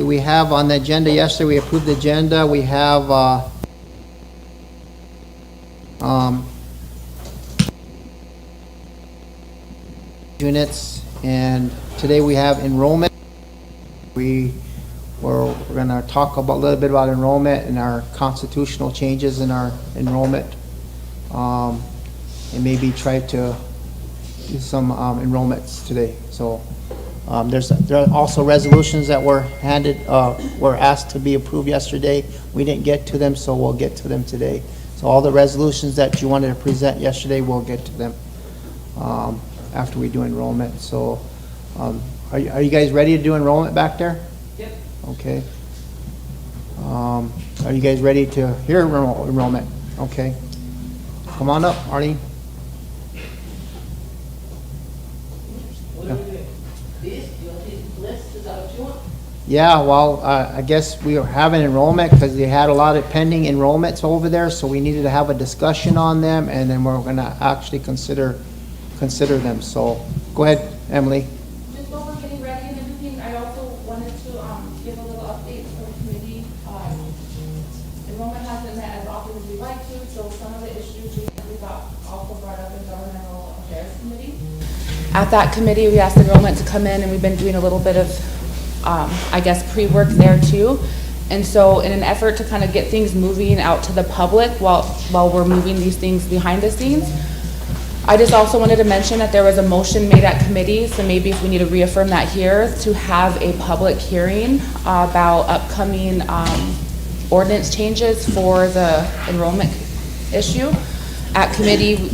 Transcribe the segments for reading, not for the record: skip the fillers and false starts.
We have on the agenda yesterday, we approved the agenda. We have units, and today we have enrollment. We're going to talk about a little bit about enrollment and our constitutional changes in our enrollment, and maybe try to do some enrollments today. So there are also resolutions that were were asked to be approved yesterday. We didn't get to them, so we'll get to them today. So all the resolutions that you wanted to present yesterday, we'll get to them after we do enrollment. So are you guys ready to do enrollment back there? Yep. Okay. Are you guys ready to hear enrollment? Okay. Come on up, Arlene. Yeah, well, I guess we are having enrollment because they had a lot of pending enrollments over there, so we needed to have a discussion on them, and then we're going to actually consider them. So go ahead, Emily. Just while we're getting ready and everything, I also wanted to give a little update for the committee. Enrollment hasn't met as often as we'd like to, so some of the issues we got also brought up in Governmental Affairs Committee. At that committee, we asked enrollment to come in, and we've been doing a little bit of I guess pre-work there too. And so in an effort to kind of get things moving out to the public while we're moving these things behind the scenes, I just also wanted to mention that there was a motion made at committee, so maybe if we need to reaffirm that here, to have a public hearing about upcoming ordinance changes for the enrollment issue. At committee,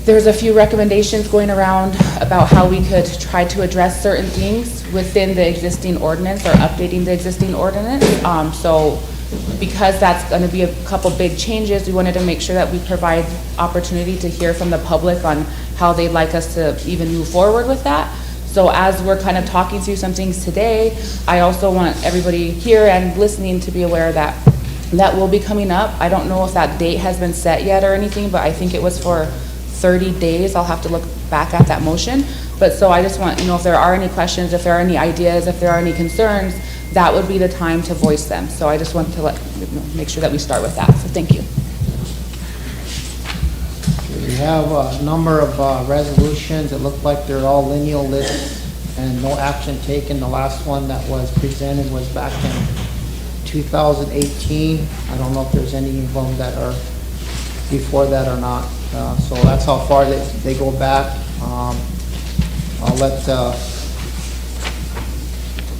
there's a few recommendations going around about how we could try to address certain things within the existing ordinance or updating the existing ordinance. So because that's going to be a couple big changes, we wanted to make sure that we provide opportunity to hear from the public on how they'd like us to even move forward with that. So as we're kind of talking through some things today, I also want everybody here and listening to be aware that that will be coming up. I don't know if that date has been set yet or anything, but I think it was for 30 days. I'll have to look back at that motion. But so I just want, if there are any questions, if there are any ideas, if there are any concerns, that would be the time to voice them. So I just want to make sure that we start with that. So thank you. We have a number of resolutions. It looked like they're all lineal lists and no action taken. The last one that was presented was back in 2018. I don't know if there's any of them that are before that or not. So that's how far they go back. I'll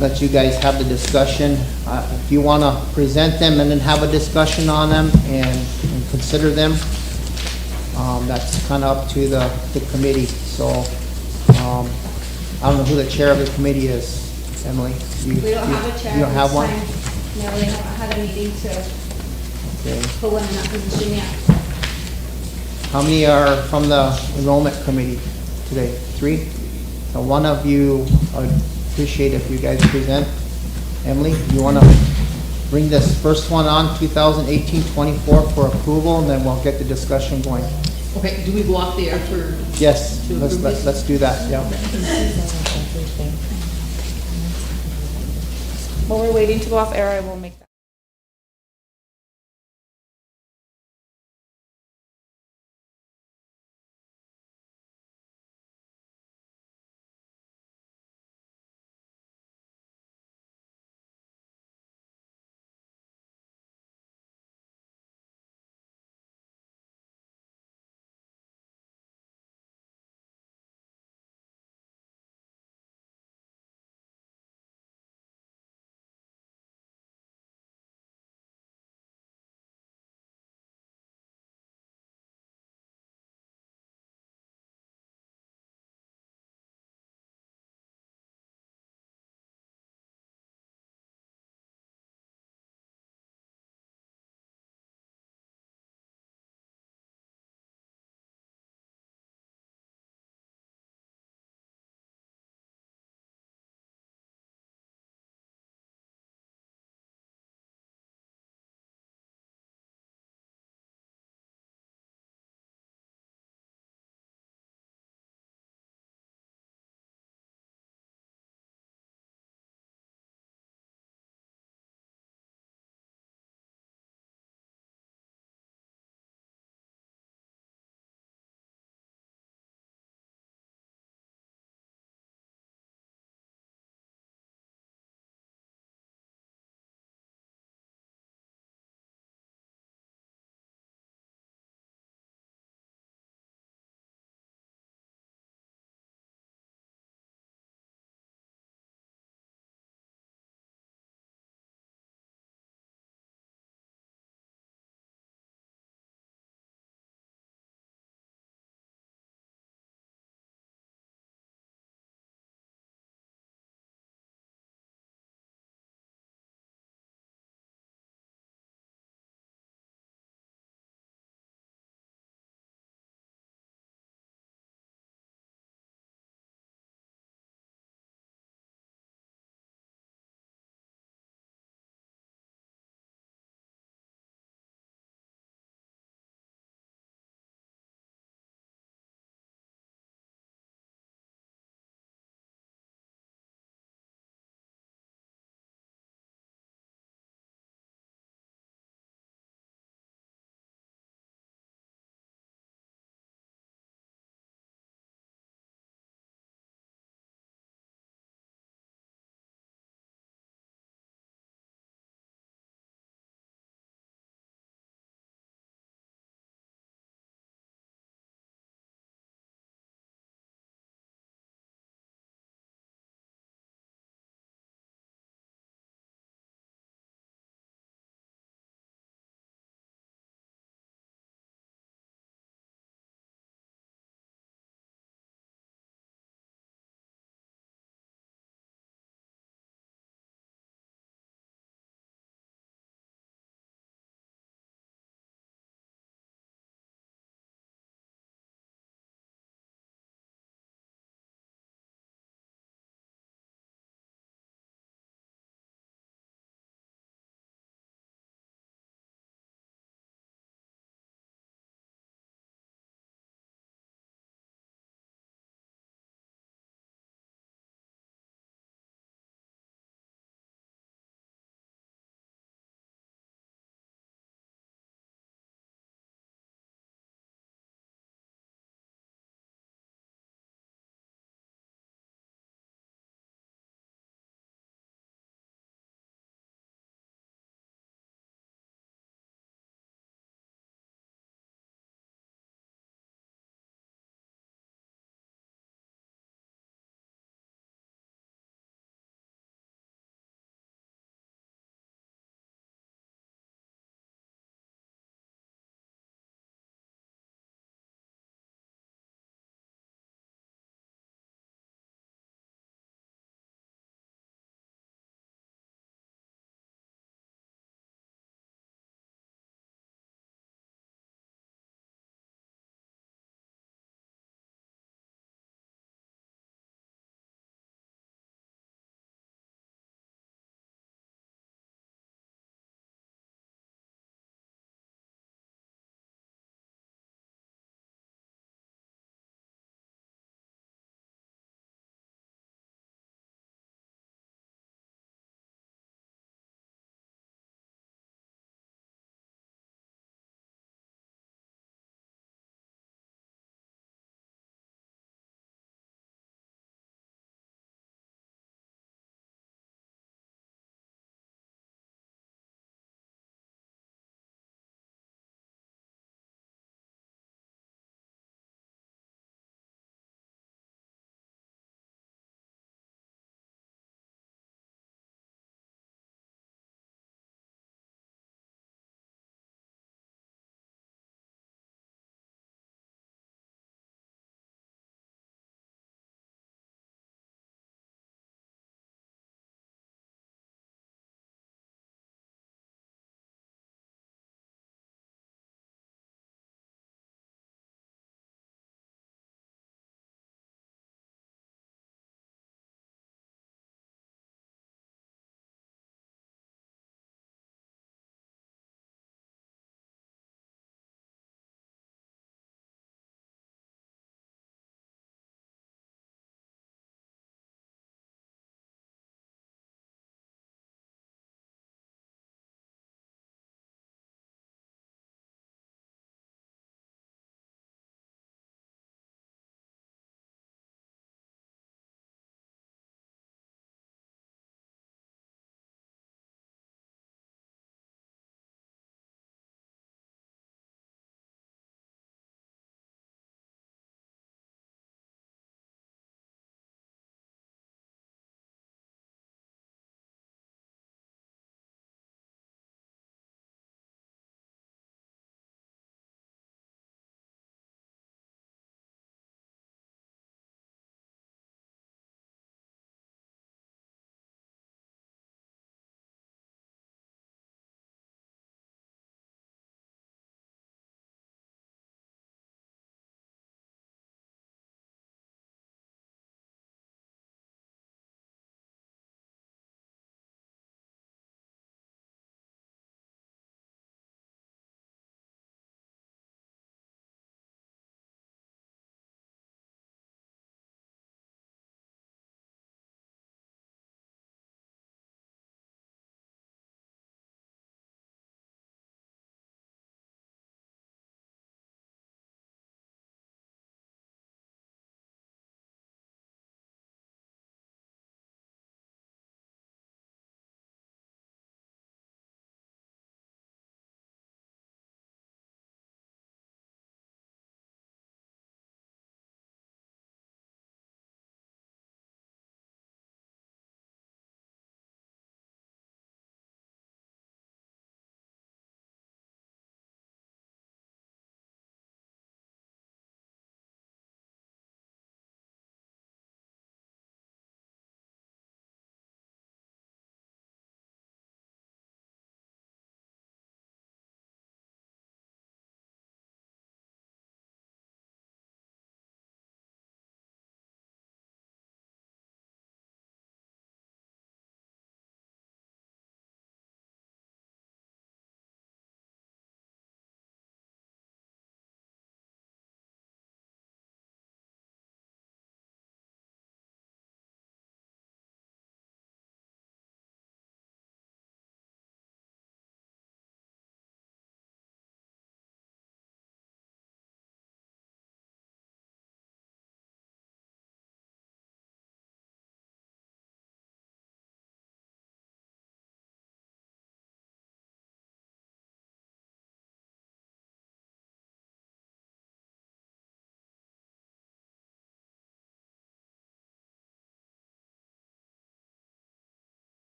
let you guys have the discussion. If you want to present them and then have a discussion on them and consider them, that's kind of up to the committee. So I don't know who the chair of the committee is. Emily, we don't have a chair. You don't have one? No, we haven't had a meeting to put one in that position yet. How many are from the enrollment committee today? 3? So one of you, I'd appreciate if you guys present. Emily, you want to bring this first one on, 2018-24 for approval, and then we'll get the discussion going. Okay, do we go off the air for? Yes, let's do that, yeah. While we're waiting to go off air, I will make that.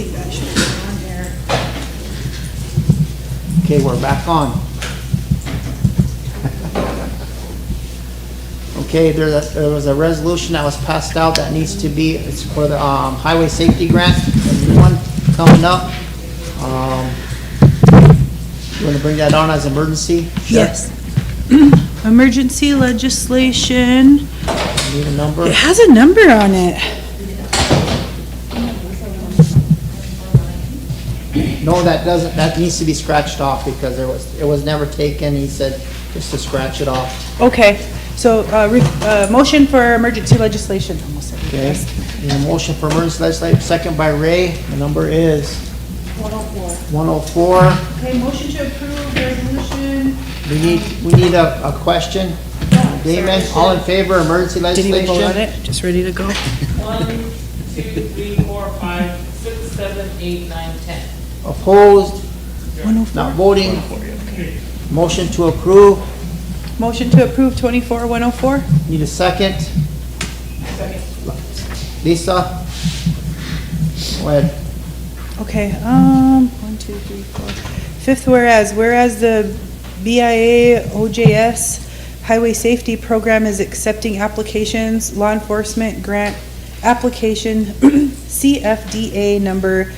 think that should be on there. Okay, we're back on. Okay, there was a resolution that was passed out that needs to be, it's for the highway safety grant, the new one coming up. You want to bring that on as emergency? Yes. Emergency legislation. Need a number? It has a number on it. No, that doesn't, that needs to be scratched off because it was never taken. He said just to scratch it off. Okay, so, motion for emergency legislation. Almost said Okay, yes. need a motion for emergency legislation, second by Ray. The number is 104. Okay, motion to approve resolution. We need a question. Damon, all in favor, of emergency Did he vote on legislation? it? Just ready to go? 1, 2, 3, 4, 5, 6, 7, 8, 9, 10. Opposed? 104. Not voting? Motion to approve. Motion to approve 24-104. Need a second? Lisa? Go ahead. Okay, 1, 2, 3, 4. Fifth whereas the BIA OJS Highway Safety Program is accepting applications, law enforcement grant application CFDA number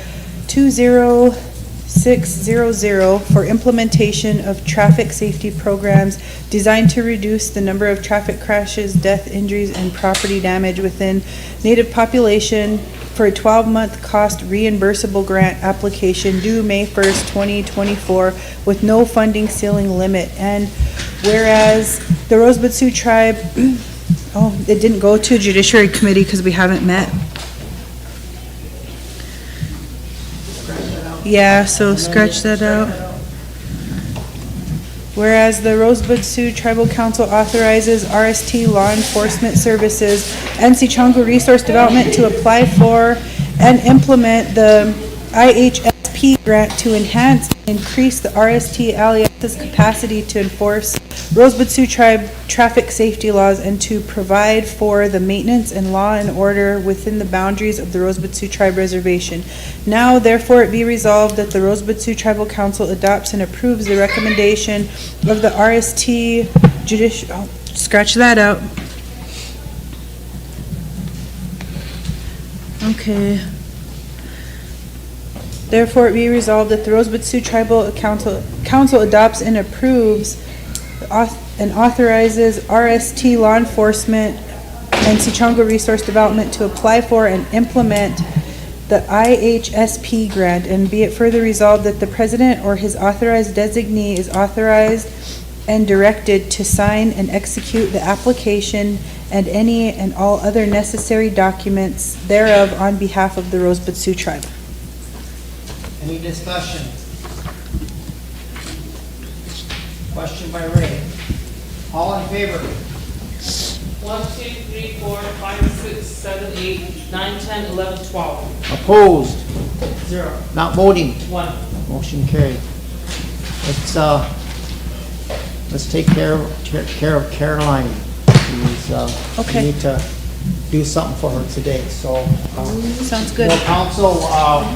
20600 for implementation of traffic safety programs designed to reduce the number of traffic crashes, death, injuries, and property damage within native population for a 12-month cost reimbursable grant application due May 1st, 2024, with no funding ceiling limit. And whereas the Rosebud Sioux Tribe, oh, it didn't go to Judiciary Committee because we haven't met. Yeah, so scratch that out. Whereas the Rosebud Sioux Tribal Council authorizes RST Law Enforcement Services and Sioux Resource Development to apply for and implement the IHSP grant to enhance and increase the RST Alliance's capacity to enforce Rosebud Sioux Tribe traffic safety laws and to provide for the maintenance and law and order within the boundaries of the Rosebud Sioux Tribe Reservation. Now, therefore, it be resolved that the Rosebud Sioux Tribal Council adopts and approves the recommendation of the RST judicial, scratch that out. Okay. Therefore, it be resolved that the Rosebud Sioux Tribal Council adopts and approves and authorizes RST Law Enforcement and Sioux Resource Development to apply for and implement the IHSP grant, and be it further resolved that the president or his authorized designee is authorized and directed to sign and execute the application and any and all other necessary documents thereof on behalf of the Rosebud Sioux Tribe. Any discussion? Question by Ray. All in favor? 1, 2, 3, 4, 5, 6, 7, 8, 9, 10, 11, 12. Opposed? 0. Not voting? 1. Motion carried. Let's take care of Caroline. She's, Okay. we need to do something for her today, so. Sounds good. Well, council,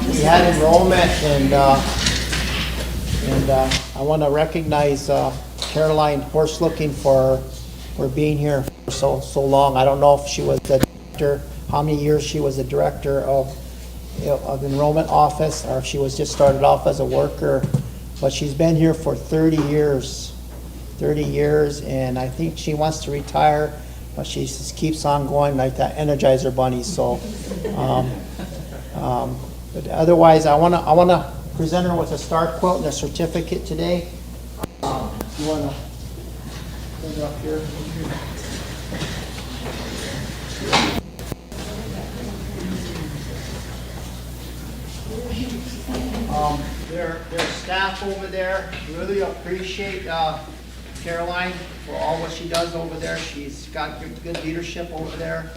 we had enrollment and I want to recognize Caroline Horslooking for being here for so long. I don't know if she was the director, how many years she was the director of enrollment office, or if she was just started off as a worker, but she's been here for 30 years, and I think she wants to retire, but she just keeps on going like that Energizer bunny. So, but otherwise, I wanna present her with a star quilt and a certificate today. You wanna bring her up here? Their staff over there really appreciate Caroline for all what she does over there. She's got good leadership over there.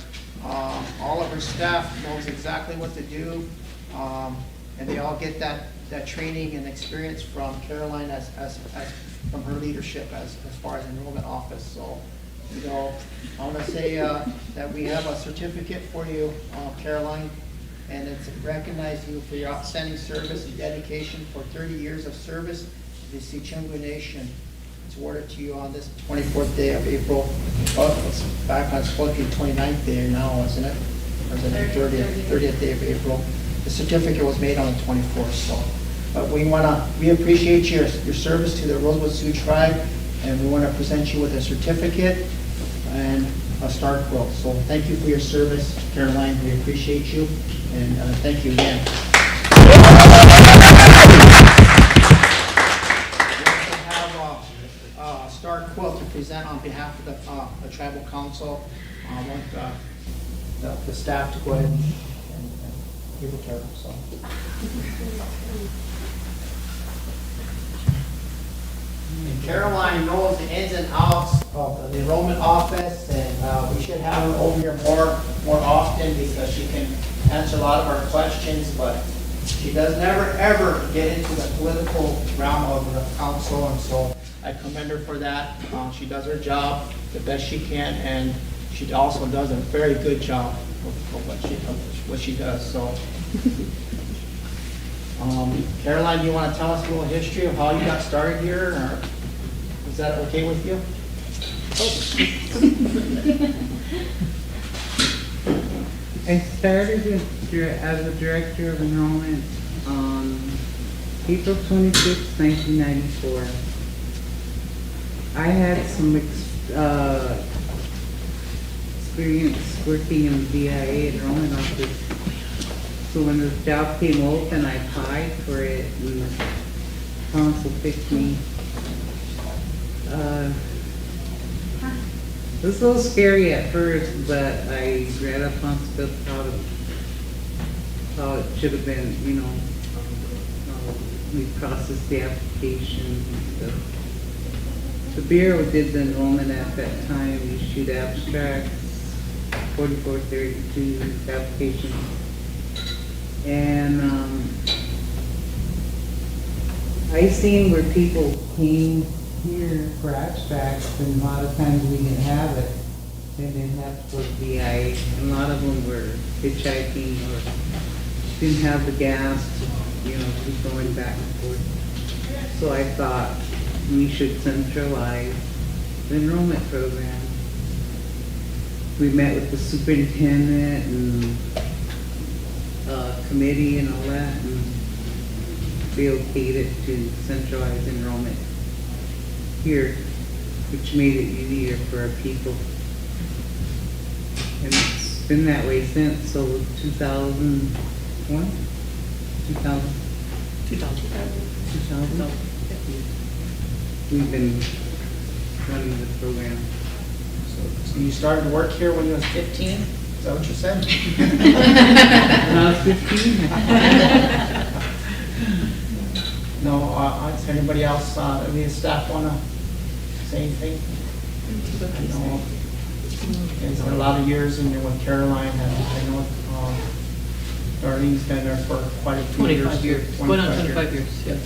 All of her staff knows exactly what to do, and they all get that training and experience from Caroline as from her leadership as far as enrollment office. So, you know, I want to say that we have a certificate for you, Caroline. and it's recognized you for your outstanding service and dedication for 30 years of service to the Sioux Nation. It's awarded to you on this 24th day of April. Oh, it's back on, it's supposed to be 29th day now, isn't it? Or is it the 30th day of April? The certificate was made on the 24th, so. But we appreciate your service to the Rosebud Sioux tribe, and we want to present you with a certificate and a star quilt. So thank you for your service, Caroline. We appreciate you, and thank you again. Star quilt to present on behalf of the tribal council. I want the staff to go ahead and give it to her. So. And Caroline knows the ins and outs of the enrollment office, and we should have her over here more often because she can answer a lot of our questions, but she does never ever get into the political realm of the council, and so I commend her for that. She does her job the best she can, and she also does a very good job of what she does. So, Caroline, do you want to tell us a little history of how you got started here, or is that okay with you? I started as a director of enrollment on April 26, 1994. I had some experience working in the VIA enrollment office. So when the job came open, I applied for it, and the council picked me. It was a little scary at first, but I read up on stuff, how it should have been, you know, we processed the application and stuff. The Bureau did the enrollment at that time, issued abstracts, 4432 applications. And I seen where people came here for abstracts, and a lot of times we didn't have it. They didn't have to go to VI, and a lot of them were hitchhiking or didn't have the gas to, you know, keep going back and forth. So I thought we should centralize the enrollment program. We met with the superintendent and committee and all that, and they okayed it to centralize enrollment here, which made it easier for our people. And it's been that way since, so 2001? 2000? 2000? We've been running the program. So you started work here when you was 15? Is that what you said? When I was 15? No, is anybody else, any of the staff want to say anything? I know it's been a lot of years in there with Caroline, and I know Darlene's been there for quite a few years. 25 years, going on 25 years, yeah.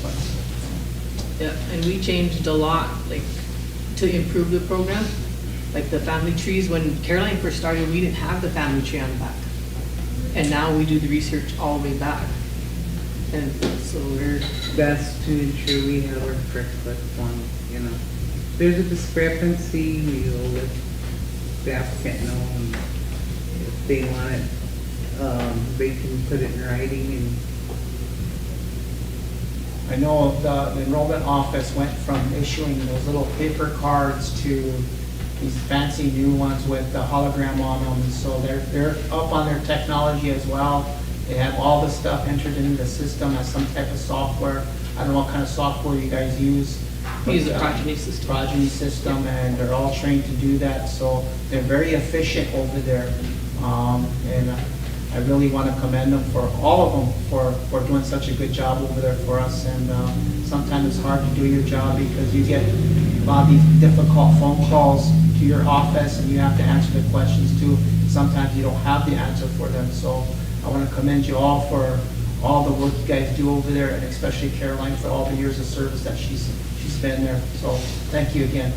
Yeah, and we changed a lot, like, to improve the program. Like the family trees, when Caroline first started, we didn't have the family tree on the back. And now we do the research all the way back. And so That's to ensure we have our correct one, you know. There's a discrepancy, we'll let the applicant know, and if they want it, they can put it in writing. And I know the enrollment office went from issuing those little paper cards to these fancy new ones with the hologram on them, so they're up on their technology as well. They have all the stuff entered into the system as some type of software. I don't know what kind of software you guys use. we use a progeny system. Progeny system, and they're all trained to do that, so they're very efficient over there. And I really want to commend them for all of them for doing such a good job over there for us. And sometimes it's hard to do your job because you get a lot of these difficult phone calls to your office and you have to answer the questions too. Sometimes you don't have the answer for them. So I want to commend you all for all the work you guys do over there, and especially Caroline for all the years of service that she's been there. So thank you again.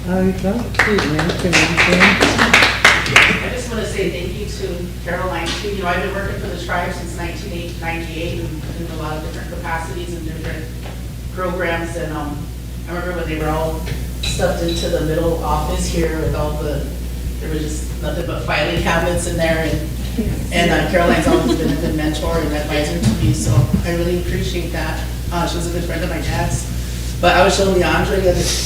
I would like to mention one thing. I just want to say thank you to Caroline too. You know, I've been working for the tribe since 1998 and in a lot of different capacities and different programs. And I remember when they were all stuffed into the middle office here with all the, there was just nothing but filing cabinets in there. And Caroline's always been a good mentor and advisor to me, so I really appreciate that. She was a good friend of my dad's. But I was showing Leandra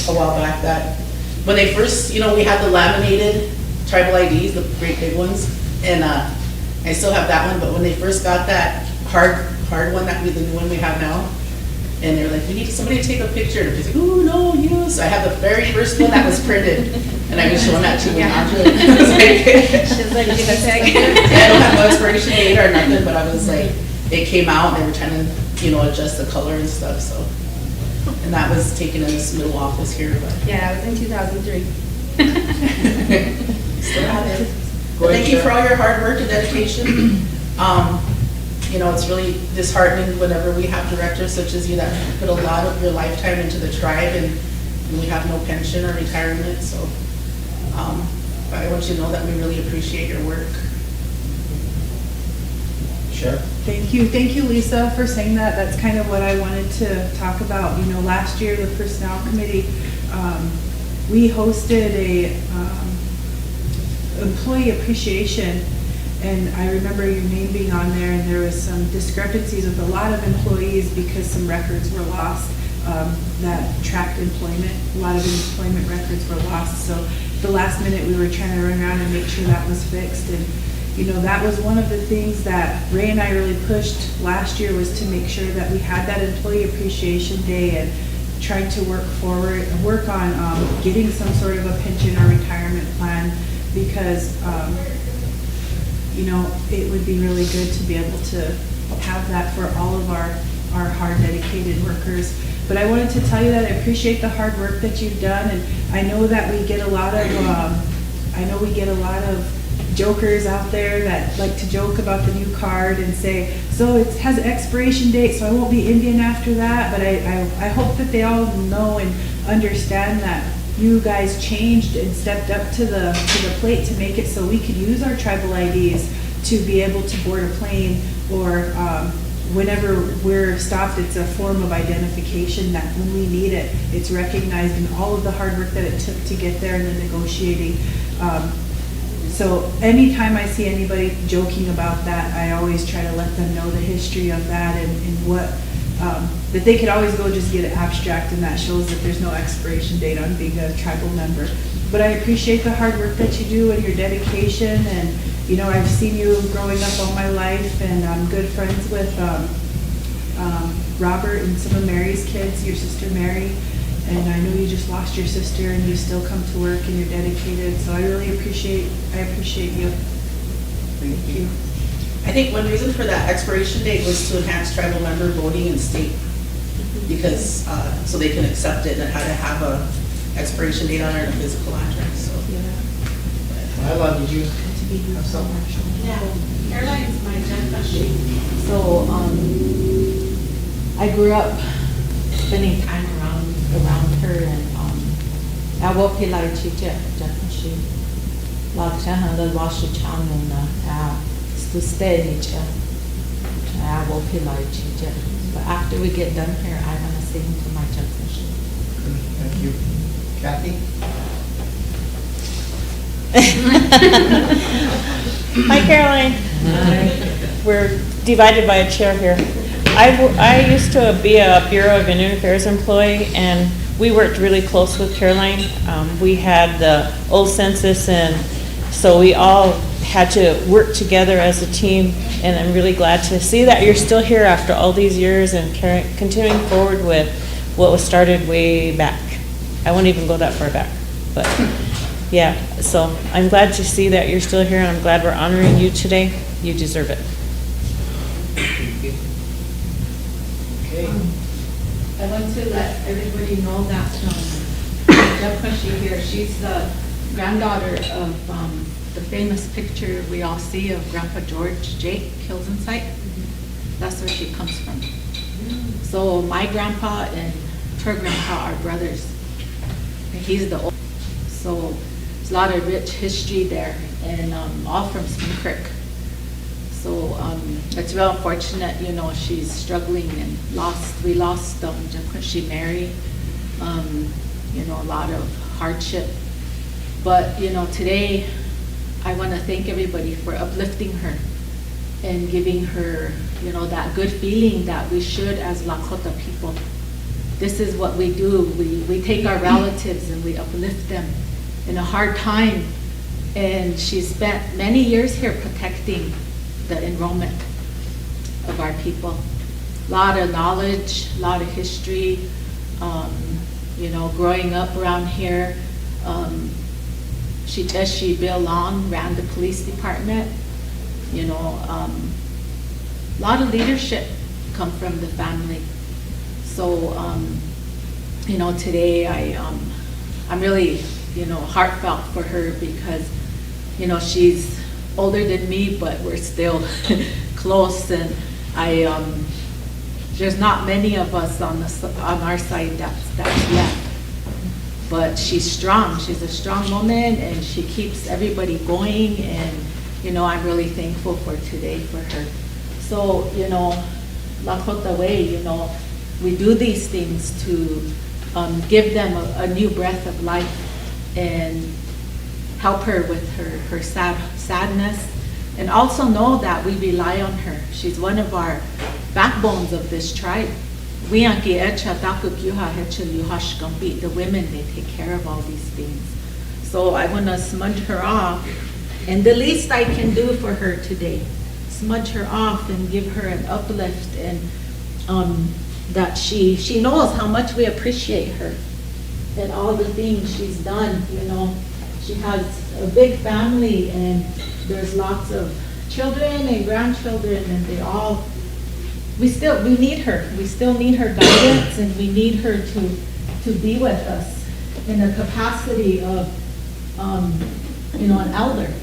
a while back that when they first, you know, we had the laminated tribal IDs, the great big ones, and I still have that one, but when they first got that hard one, the new one we have now, and they're like, we need somebody to take a picture, and he's like, oh, no, you. So I have the very first one that was printed, and I was showing that to Leandra. She's like, give a tag. I don't have no expiration date or nothing, but I was like, it came out, and they were trying to, you know, adjust the color and stuff, so. And that was taken in this middle office here, but. Yeah, it was in 2003. Still have it. But thank you for all your hard work and dedication. You know, it's really disheartening whenever we have directors such as you that put a lot of your lifetime into the tribe and we have no pension or retirement, so. But I want you to know that we really appreciate your work. Sure. Thank you, Lisa, for saying that. That's kind of what I wanted to talk about. You know, last year, the Personnel Committee, we hosted a employee appreciation, and I remember your name being on there, and there was some discrepancies with a lot of employees because some records were lost that tracked employment. A lot of employment records were lost, so at the last minute, we were trying to run around and make sure that was fixed. And you know, that was one of the things that Ray and I really pushed last year, was to make sure that we had that Employee Appreciation Day and trying to work on getting some sort of a pension or retirement plan, because, you know, it would be really good to be able to have that for all of our hard, dedicated workers. But I wanted to tell you that I appreciate the hard work that you've done, and I know that we get a lot of jokers out there that like to joke about the new card and say, so it has an expiration date, so I won't be Indian after that. But I hope that they all know and understand that you guys changed and stepped up to the plate to make it so we could use our tribal IDs to be able to board a plane, or whenever we're stopped, it's a form of identification that when we need it, it's recognized in all of the hard work that it took to get there and the negotiating. So anytime I see anybody joking about that, I always try to let them know the history of that and what, that they could always go just get an abstract, and that shows that there's no expiration date on being a tribal member. But I appreciate the hard work that you do and your dedication, and you know, I've seen you growing up all my life, and I'm good friends with Robert and some of Mary's kids, your sister Mary. And I know you just lost your sister, and you still come to work, and you're dedicated. So I really appreciate you. Thank you. I think one reason for that expiration date was to enhance tribal member voting in state, because so they can accept it and how to have a expiration date on it and a physical address. So. Yeah. Lila, did you have something? Yeah, Caroline's my grandpa. So I grew up spending time around her, and I will pay like chicha, definitely. Like the wash town and to stay in chicha. I will pay like chicha. But after we get done here, I want to sing to my definitely. Thank you. Kathy? Hi, Caroline. Hi. We're divided by a chair here. I used to be a Bureau of Indian Affairs employee, and we worked really close with Caroline. We had the old census, and so we all had to work together as a team, and I'm really glad to see that you're still here after all these years and continuing forward with what was started way back. I won't even go that far back, but yeah, so I'm glad to see that you're still here, and I'm glad we're honoring you today. You deserve it. I want to let everybody know that Jepkashi here, she's the granddaughter of the famous picture we all see of Grandpa George Jake Kilsensite. That's where she comes from. So my grandpa and her grandpa are brothers. And he's the old. So there's a lot of rich history there. and all from Spring Creek. So it's real unfortunate, you know, she's struggling and we lost just when she married, you know, a lot of hardship. But, you know, today I want to thank everybody for uplifting her and giving her, you know, that good feeling that we should as Lakota people. This is what we do. We take our relatives and we uplift them in a hard time. And she spent many years here protecting the enrollment of our people. A lot of knowledge, a lot of history, you know, growing up around here. She Bill Long ran the police department. You know, a lot of leadership come from the family. So, you know, today I'm really, you know, heartfelt for her because, you know, she's older than me, but we're still close. And there's not many of us on our side that's left. But she's strong. She's a strong woman, and she keeps everybody going. And you know, I'm really thankful for today for her. So you know, Lakota way, you know, we do these things to give them a new breath of life and help her with her sadness, and also know that we rely on her. She's one of our backbones of this tribe. The women, they take care of all these things. So I want to smudge her off, and the least I can do for her today, smudge her off and give her an uplift, and that she knows how much we appreciate her and all the things she's done. You know, she has a big family, and there's lots of children and grandchildren, and we need her. We still need her guidance, and we need her to be with us in a capacity of, you know, an elder.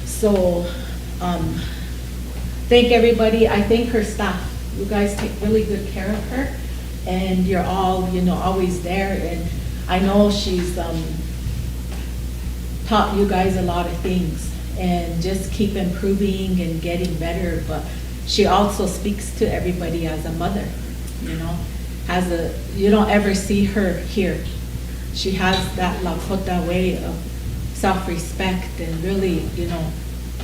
So, thank everybody. I thank her staff. You guys take really good care of her, and you're all, you know, always there. And I know she's taught you guys a lot of things, and just keep improving and getting better. But she also speaks to everybody as a mother, you know, you don't ever see her here. She has that Lakota way of self-respect and really, you know,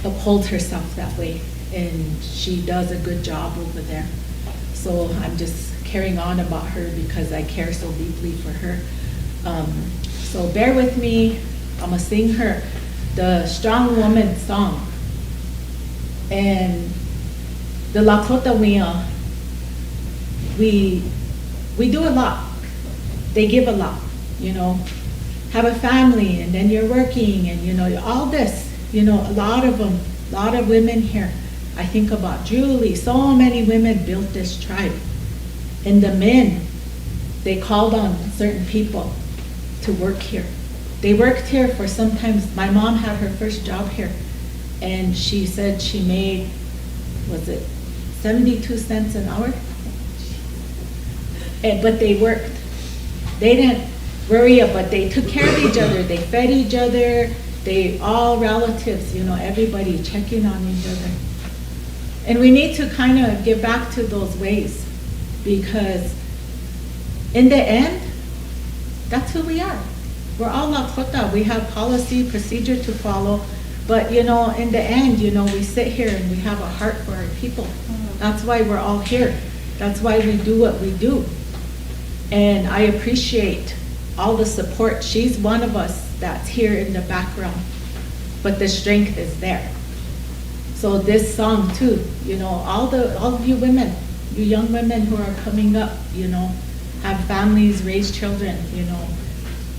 upholds herself that way. And she does a good job over there. So I'm just carrying on about her because I care so deeply for her. So bear with me. I'm gonna sing her the Strong Woman song. And the Lakota we do a lot. They give a lot, you know. Have a family, and then you're working, and you know, all this, you know, a lot of them, a lot of women here. I think about Julie, so many women built this tribe. And the men, they called on certain people to work here. They worked here for sometimes, my mom had her first job here, and she said she made, was it 72 cents an hour? But they worked. They didn't worry but they took care of each other. They fed each other. They all relatives, you know, everybody checking on each other. And we need to kind of get back to those ways, because in the end, that's who we are. We're all Lakota. We have policy, procedure to follow. But, you know, in the end, you know, we sit here and we have a heart for our people. That's why we're all here. That's why we do what we do. And I appreciate all the support. She's one of us that's here in the background, but the strength is there. So this song too, you know, all of you women, you young women who are coming up, you know, have families, raise children, you know,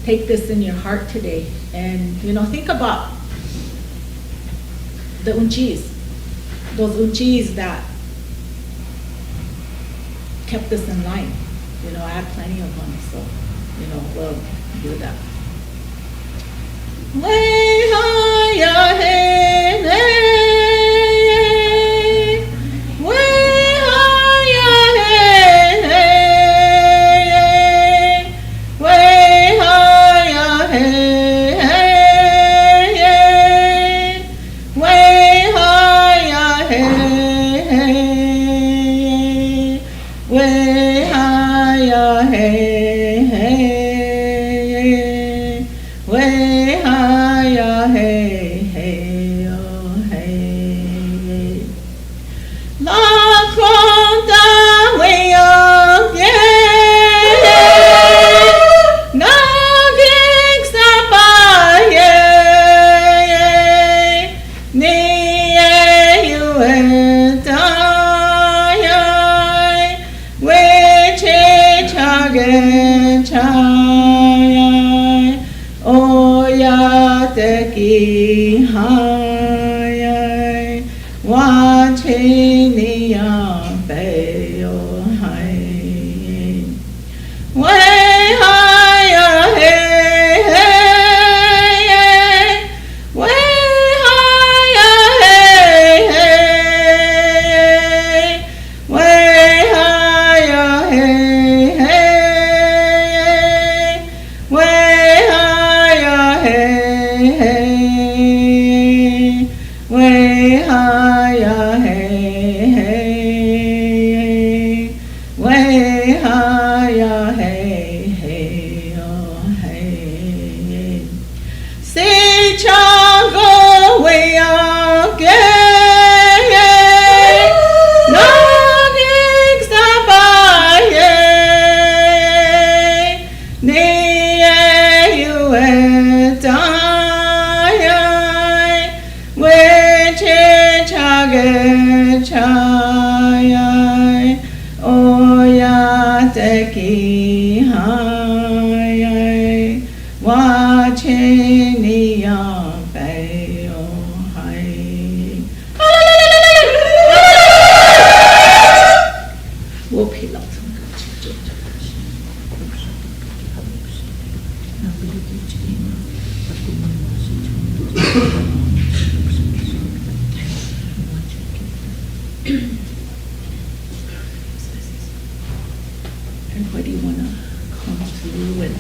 take this in your heart today. And, you know, think about the unchis, those unchis that kept us in line. You know, I have plenty of them, so, you know, we'll do that. Yai, Weche Chage Chai, Oyateki Hai, Wache Nia Beyo Hai. Way higher, hey, hey, way higher, hey, hey, way higher, hey, hey, way higher, hey, hey, way higher, hey, hey, way higher, hey, hey, oh, hey. See Chango, we are gay. No gigs by near you and I, which is chai, oh, ya teki hai, watching ya pay, oh, hai. We'll peel up some everybody wanna come through and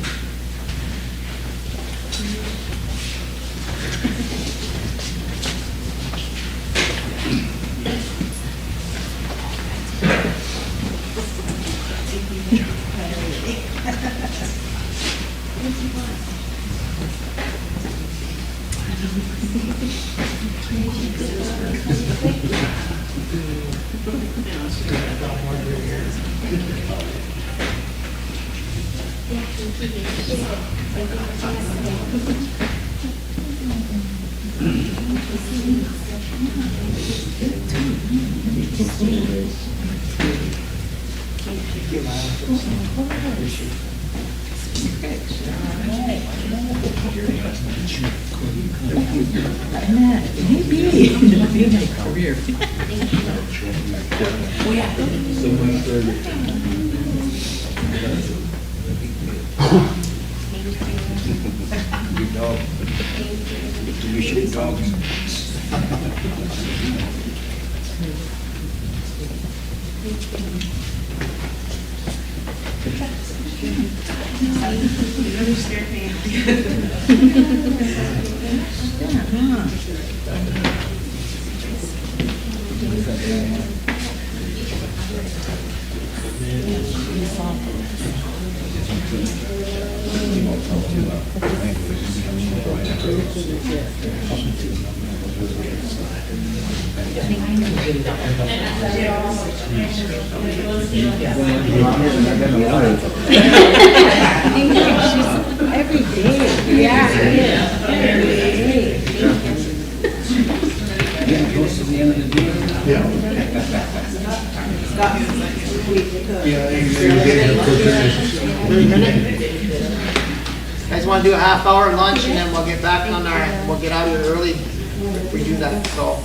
Guys wanna do a half hour lunch and then we'll get back on we'll get out of here early if we do that. So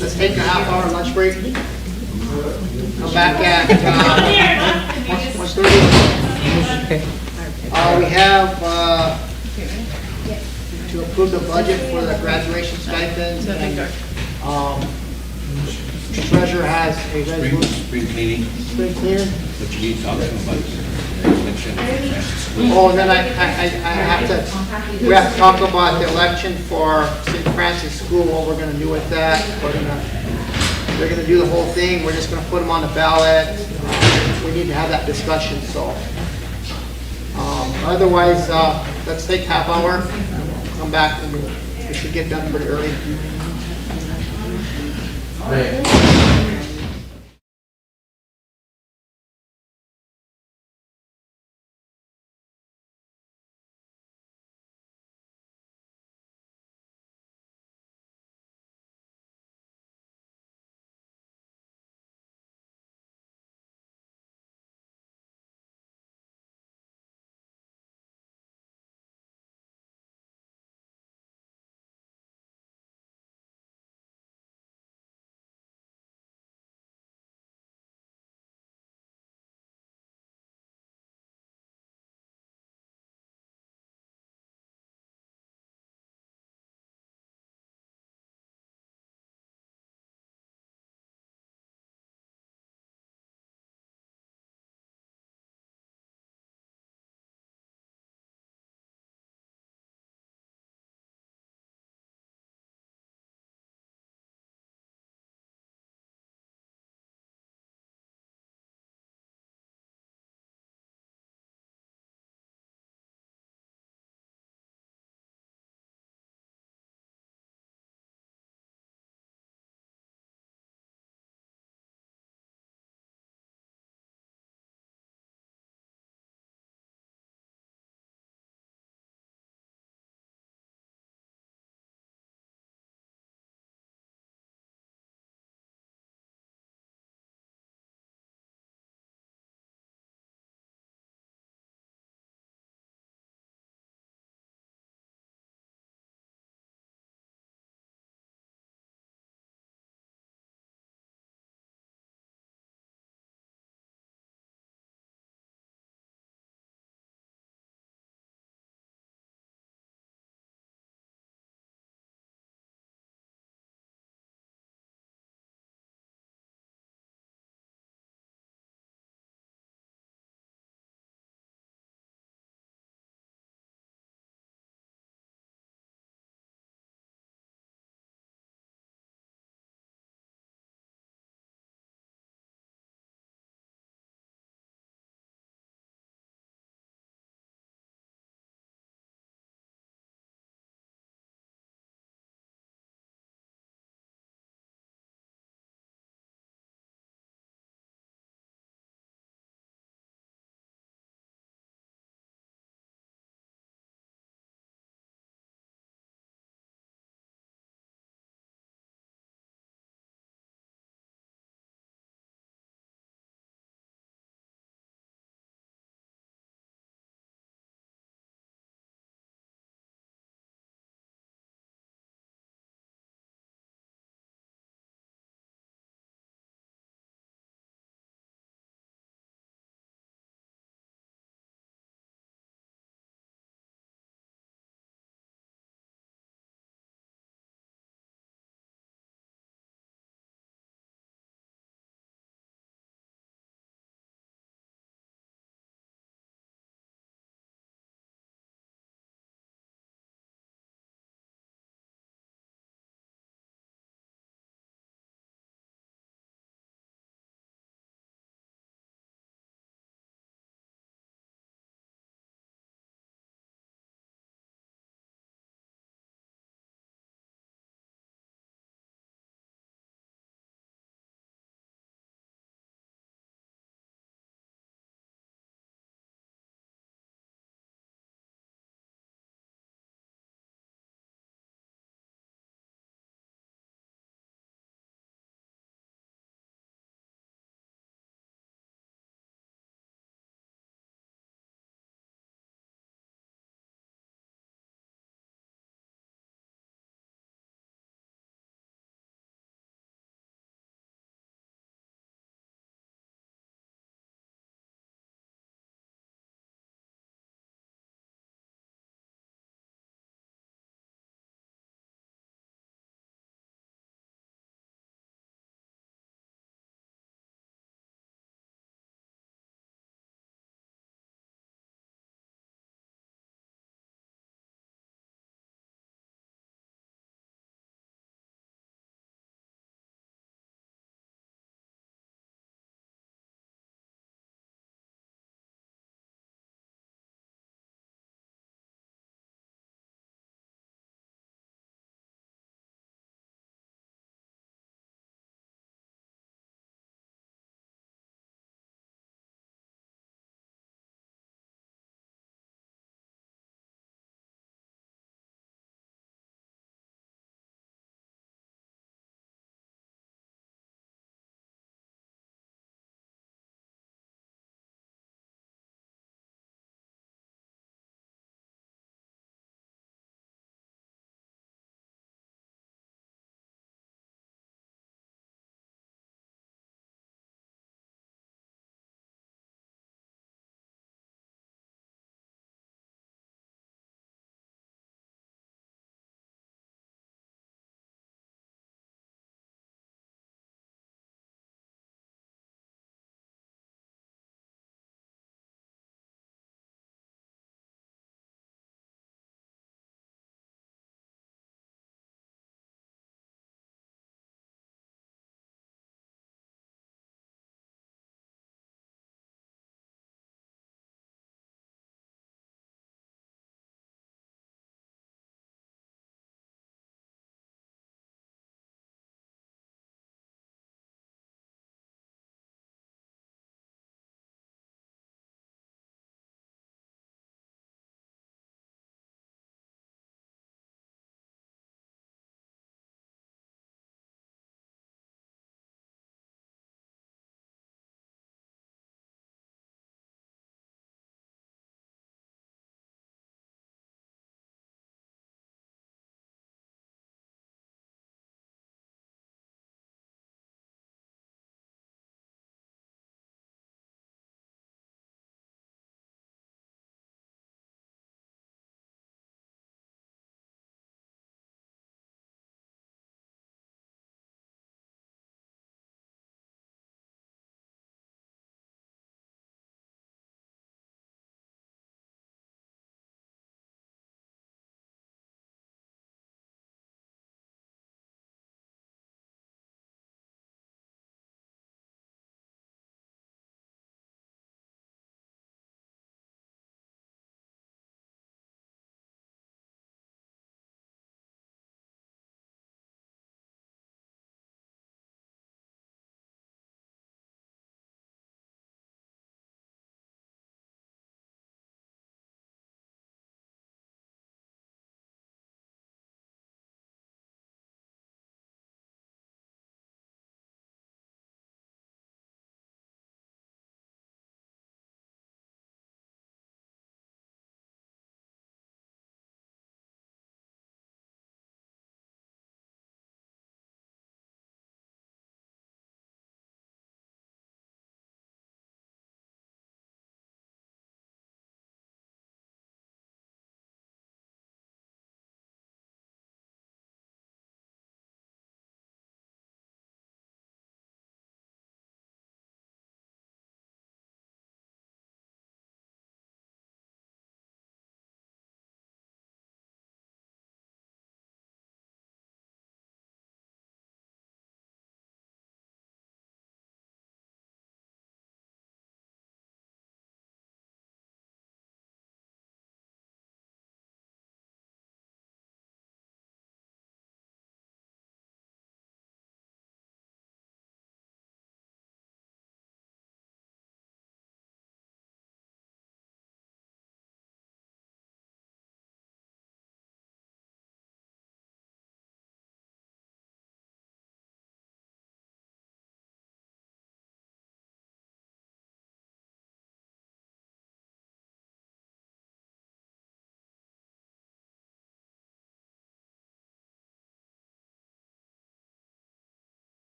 let's take a half hour lunch break. Come back at, 1:30. We have, to approve the budget for the graduation stipends and, the treasurer has a resolution. Spring cleaning, Spring cleaning. what you need to talk to them about your election. Oh, and then I have to, we have to talk about the election for St. Francis School, what we're gonna do with that. They're gonna do the whole thing, we're just gonna put them on the ballot. We need to have that discussion, so. Otherwise, let's take half hour, come back, and we should get done pretty early.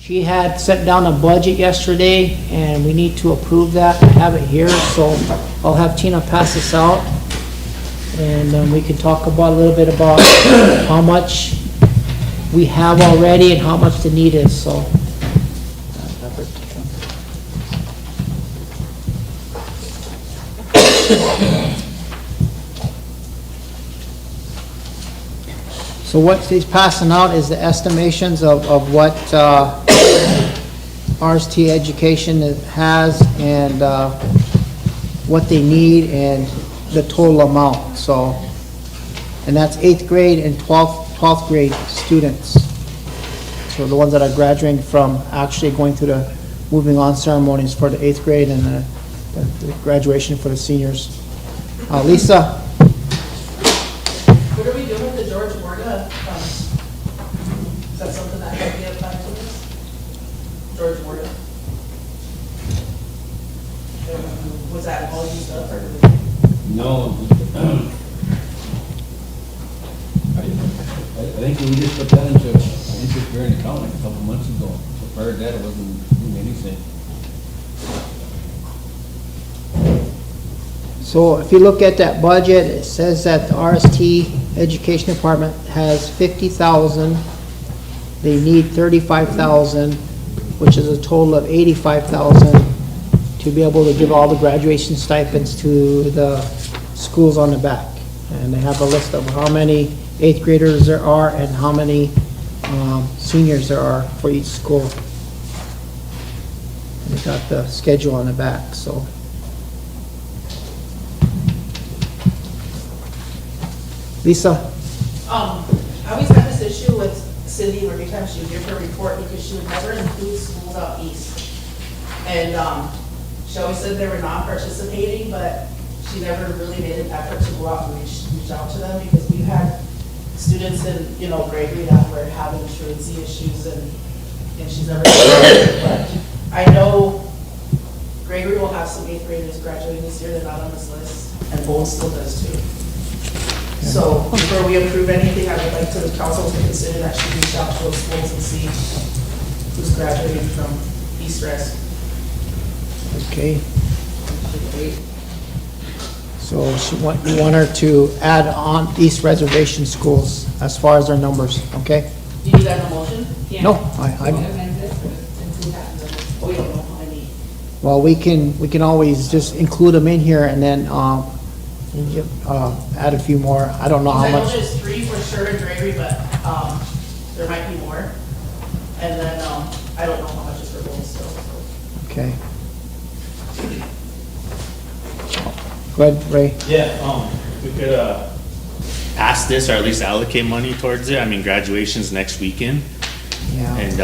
She had sent down a budget yesterday, and we need to approve that. I have it here, so I'll have Tina pass this out. And we can talk about a little bit about how much we have already and how much the need is, so. So what he's passing out is the estimations of what RST Education has and what they need and the total amount, so. And that's 8th grade and 12th grade students. So the ones that are graduating from actually going through the moving on ceremonies for the 8th grade and the graduation for the seniors. Lisa? What are we doing with the George Morga funds? Is that something that could be applied to this? George Morga? Was that all used up or? No. I think we just put that into an interest-bearing account like a couple months ago. So prior to that, it wasn't doing anything. So if you look at that budget, it says that the RST Education Department has 50,000. They need 35,000, which is a total of 85,000 to be able to give all the graduation stipends to the schools on the back. And they have a list of how many 8th graders there are and how many seniors there are for each school. And they got the schedule on the back, so. Lisa? I always had this issue with Cindy every time she would give her report because she would never include schools out east. And she always said they were non-participating, but she never really made an effort to go out and reach out to them because we've had students in, Gregory that were having truancy issues and she's never done it. But I know Gregory will have some 8th graders graduating this year. They're not on this list, and Bowles still does too. So before we approve anything, I would like to the council to consider that she reach out to those schools and see who's graduating from East Res. Okay. So you want her to add on East Reservation schools as far as their numbers, okay? Do you need that in a motion? No, Oh, we don't know how many. well, we can always just include them in here and then add a few more. I don't know how I know much. there's 3 for sure in Gregory, but there might be more. And then I don't know how much is for Bowles still. So. Okay. Go ahead, Ray. Yeah, we could, pass this or at least allocate money towards it. I mean, graduation's next weekend. Yeah. And,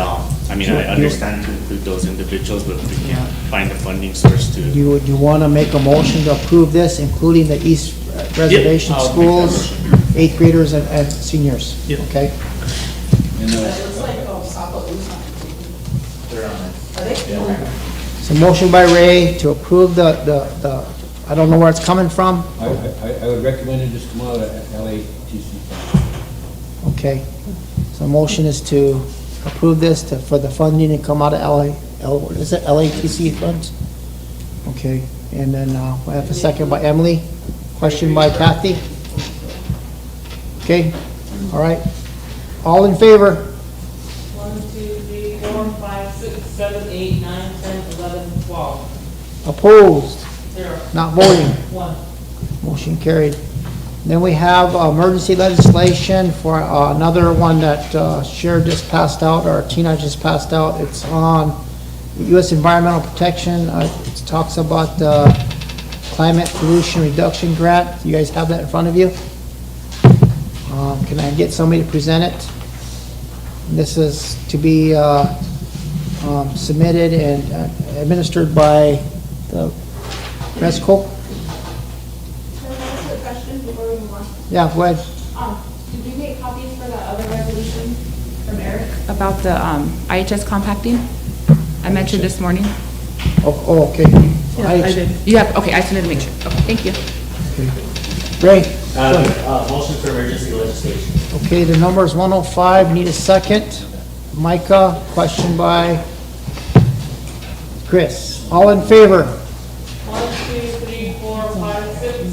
I mean, I understand to include those individuals, but we Yeah. can find a funding source to. You want to make a motion to approve this, including the East Reservation I'll make that schools, 8th graders and seniors? Yep. Okay? And, It looks like Sapa U's not. They're on it. Are they? Yeah. So motion by Ray to approve the I don't know where it's coming from. I would recommend it just come out of LATC. Okay. So motion is to approve this for the funding to come out of what is it, LATC funds? Okay, and then we have a second by Emily, question by Kathy. Okay, all right. All in favor? 1, 2, 3, 4, 5, 6, 7, 8, 9, 10, 11, 12. Opposed? 0. Not voting? 1. Motion carried. Then we have emergency legislation for another one that Cher just passed out, or Tina just passed out. It's on U.S. Environmental Protection. It talks about the Climate Pollution Reduction Grant. You guys have that in front of you? Can I get somebody to present it? This is to be submitted and administered by the RESCO. Can I ask a question before we move on? Yeah, go ahead. Did we make copies for that other resolution from Eric? About the IHS compacting? I mentioned this morning. Oh, okay. Yeah, I did. You have, okay, I just wanted to make sure. Okay, thank you. Ray? Motion for emergency legislation. Okay, the number is 105, need a second. Micah, question by Chris. All in favor? 1, 2, 3, 4, 5, 6,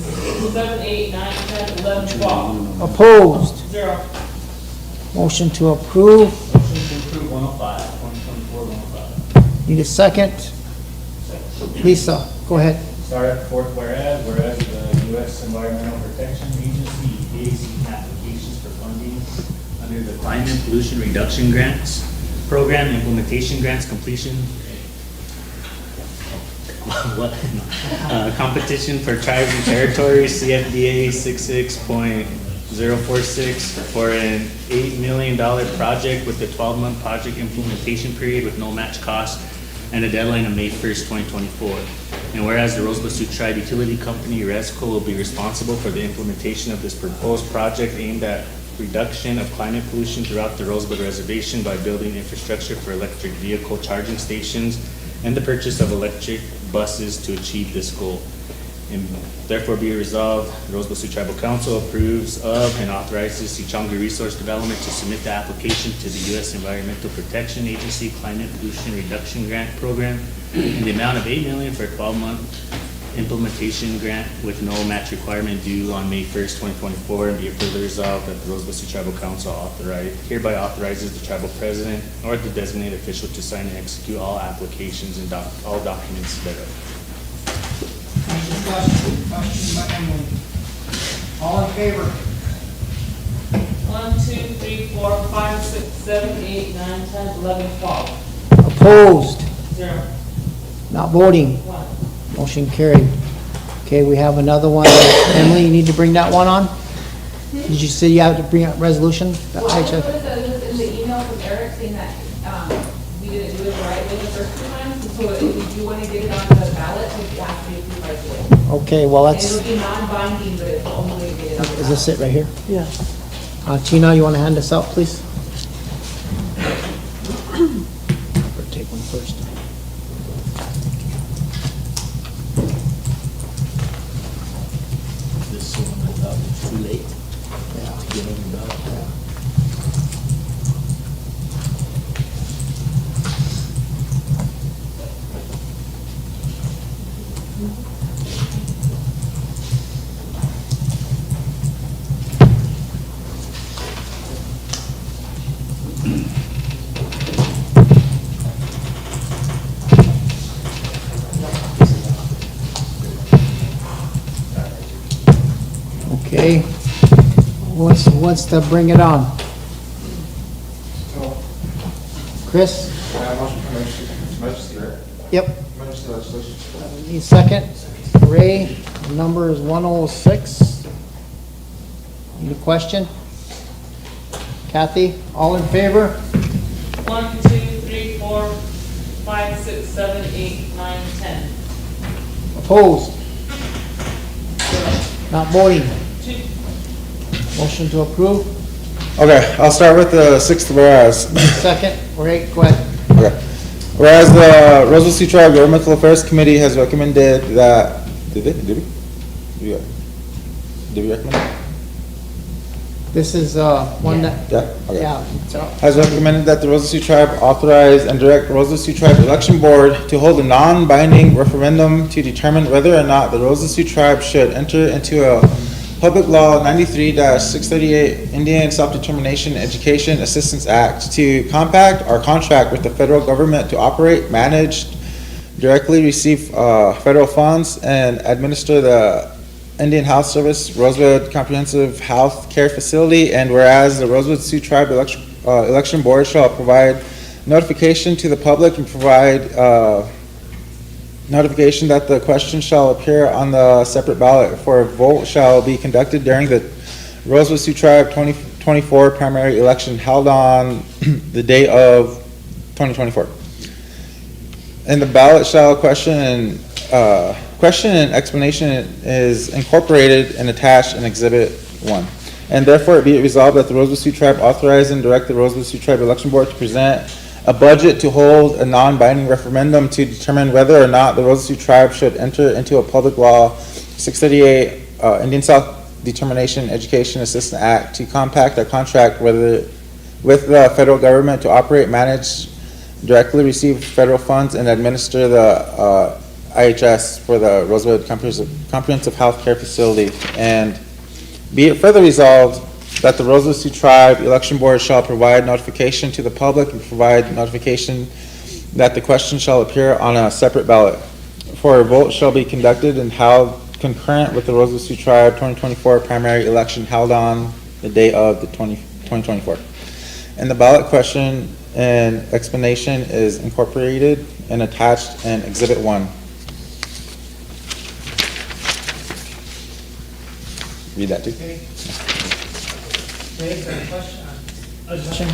7, 8, 9, 10, 11, 12. Opposed? 0. Motion to approve. Motion to approve 105, 2024, 105. Need a second? Lisa, go ahead. Start at fourth whereas the U.S. Environmental Protection Agency, EPA, applications for funding under the Climate Pollution Reduction Grants Program, Implementation Grants Completion. What? Competition for Tribes and Territories, CFDA 66.046 for an $8 million project with a 12-month project implementation period with no match cost and a deadline of May 1st, 2024. And whereas the Rosebud Sioux Tribe Utility Company, RESCO, will be responsible for the implementation of this proposed project aimed at reduction of climate pollution throughout the Rosebud Reservation by building infrastructure for electric vehicle charging stations and the purchase of electric buses to achieve this goal. And therefore be resolved, the Rosebud Sioux Tribal Council approves of and authorizes Sioux Resource Development to submit the application to the U.S. Environmental Protection Agency Climate Pollution Reduction Grant Program in the amount of $8 million for a 12-month implementation grant with no match requirement due on May 1st, 2024, and be it further resolved that the Rosebud Sioux Tribal Council hereby authorizes the tribal president or the designated official to sign and execute all applications and all documents thereof. Question by Emily. All in favor? 1, 2, 3, 4, 5, 6, 7, 8, 9, 10, 11, 12. Opposed? 0. Not voting? 1. Motion carried. Okay, we have another one. Emily, you need to bring that one on? Did you say you have to bring up resolution? Well, I just noticed that it was in the email from Eric saying that, we didn't do it the right way the first 2 times, so if you want to get it on the ballot, you have to be approved by the way. Okay, well, And that's, it'll be non-binding, but it's the only way to get it on the is this ballot. it right here? Yeah. Tina, you want to hand this out, please? Or take one first. This one, I thought was too late to get on the ballot. Okay. What's to bring it on? Chris? Emergency, right? Yep. Emergency legislation. Need a second? Ray, number is 106. Need a question? Kathy, all in favor? 1, 2, 3, 4, 5, 6, 7, 8, 9, 10. Opposed? Not voting? 2. Motion to approve? Okay, I'll start with the sixth whereas. Second? Ray, go ahead. Okay. Whereas the Rosebud Sioux Tribe Governmental Affairs Committee has recommended that, did we recommend it? This is one that, Yeah, okay. yeah. so- Has recommended that the Rosebud Sioux Tribe authorize and direct the Rosebud Sioux Tribe Election Board to hold a non-binding referendum to determine whether or not the Rosebud Sioux Tribe should enter into a Public Law 93-638 Indian Self-Determination Education Assistance Act to compact or contract with the federal government to operate, manage, directly receive federal funds, and administer the Indian Health Service Rosebud Comprehensive Health Care Facility, and whereas the Rosebud Sioux Tribe Election Board shall provide notification to the public and provide notification that the question shall appear on the separate ballot for a vote shall be conducted during the Rosebud Sioux Tribe 2024 primary election held on the day of 2024. And the ballot shall question and explanation is incorporated and attached in Exhibit 1. And therefore it be it resolved that the Rosebud Sioux Tribe authorize and direct the Rosebud Sioux Tribe Election Board to present a budget to hold a non-binding referendum to determine whether or not the Rosebud Sioux Tribe should enter into a Public Law 638 Indian Self-Determination Education Assistance Act to compact or contract with with the federal government to operate, manage, directly receive federal funds, and administer the IHS for the Rosebud Comprehensive Health Care Facility. And be it further resolved that the Rosebud Sioux Tribe Election Board shall provide notification to the public and provide notification that the question shall appear on a separate ballot. For a vote shall be conducted and held concurrent with the Rosebud Sioux Tribe 2024 primary election held on the day of the 2024. And the ballot question and explanation is incorporated and attached in Exhibit 1. Read that too.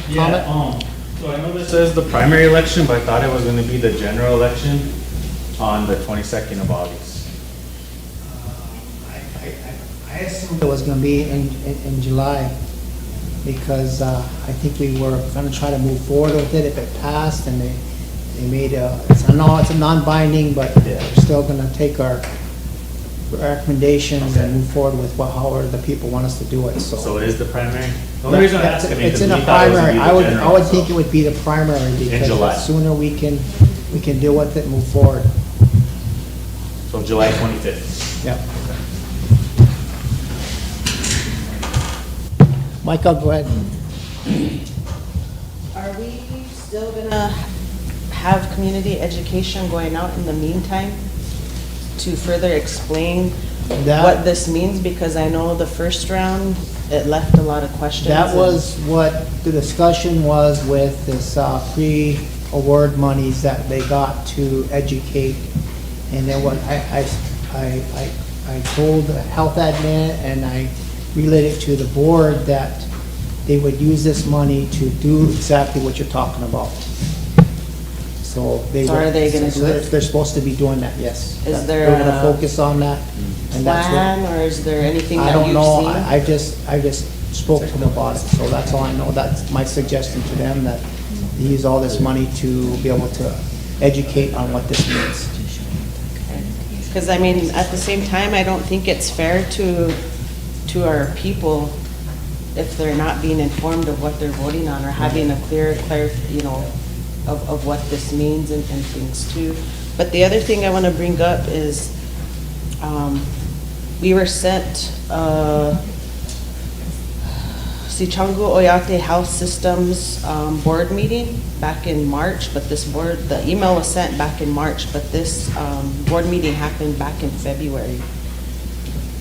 Yeah, so I know this says the primary election, but I thought it was gonna be the general election on the 22nd of August. I assumed it was gonna be in July, because I think we were gonna try to move forward with it if it passed, and they made it's a non-binding, but we're still gonna take our recommendations and move forward with however the people want us to do it, so. So it is the primary? The only reason I'm asking is It's in a we thought it was gonna primary. be the I would general, think so- it would be the primary, because July. the sooner we can deal with it and move forward. So July 25th. Yeah. Michael, go ahead. Are we still gonna have community education going out in the meantime to further explain what this means? Because I know the first round, it left a lot of questions. That was what the discussion was with this pre-award monies that they got to educate. And then what I told the health admin, and I relayed it to the board, that they would use this money to do exactly what you're talking about. So they So are they gonna so do it? they're supposed to be doing that, yes. Is That there They're gonna a focus on that. And that's what. plan, or is there anything I that don't you've know, seen? I just spoke to them about it, so that's all I know. That's my suggestion to them, that they use all this money to be able to educate on what this means. Because I mean, at the same time, I don't think it's fair to our people if they're not being informed of what they're voting on, or having a clear, you know, of what this means and things too. But the other thing I want to bring up is, we were sent Sichangu Oyate Health Systems board meeting back in March, but this board, the email was sent back in March, but this board meeting happened back in February.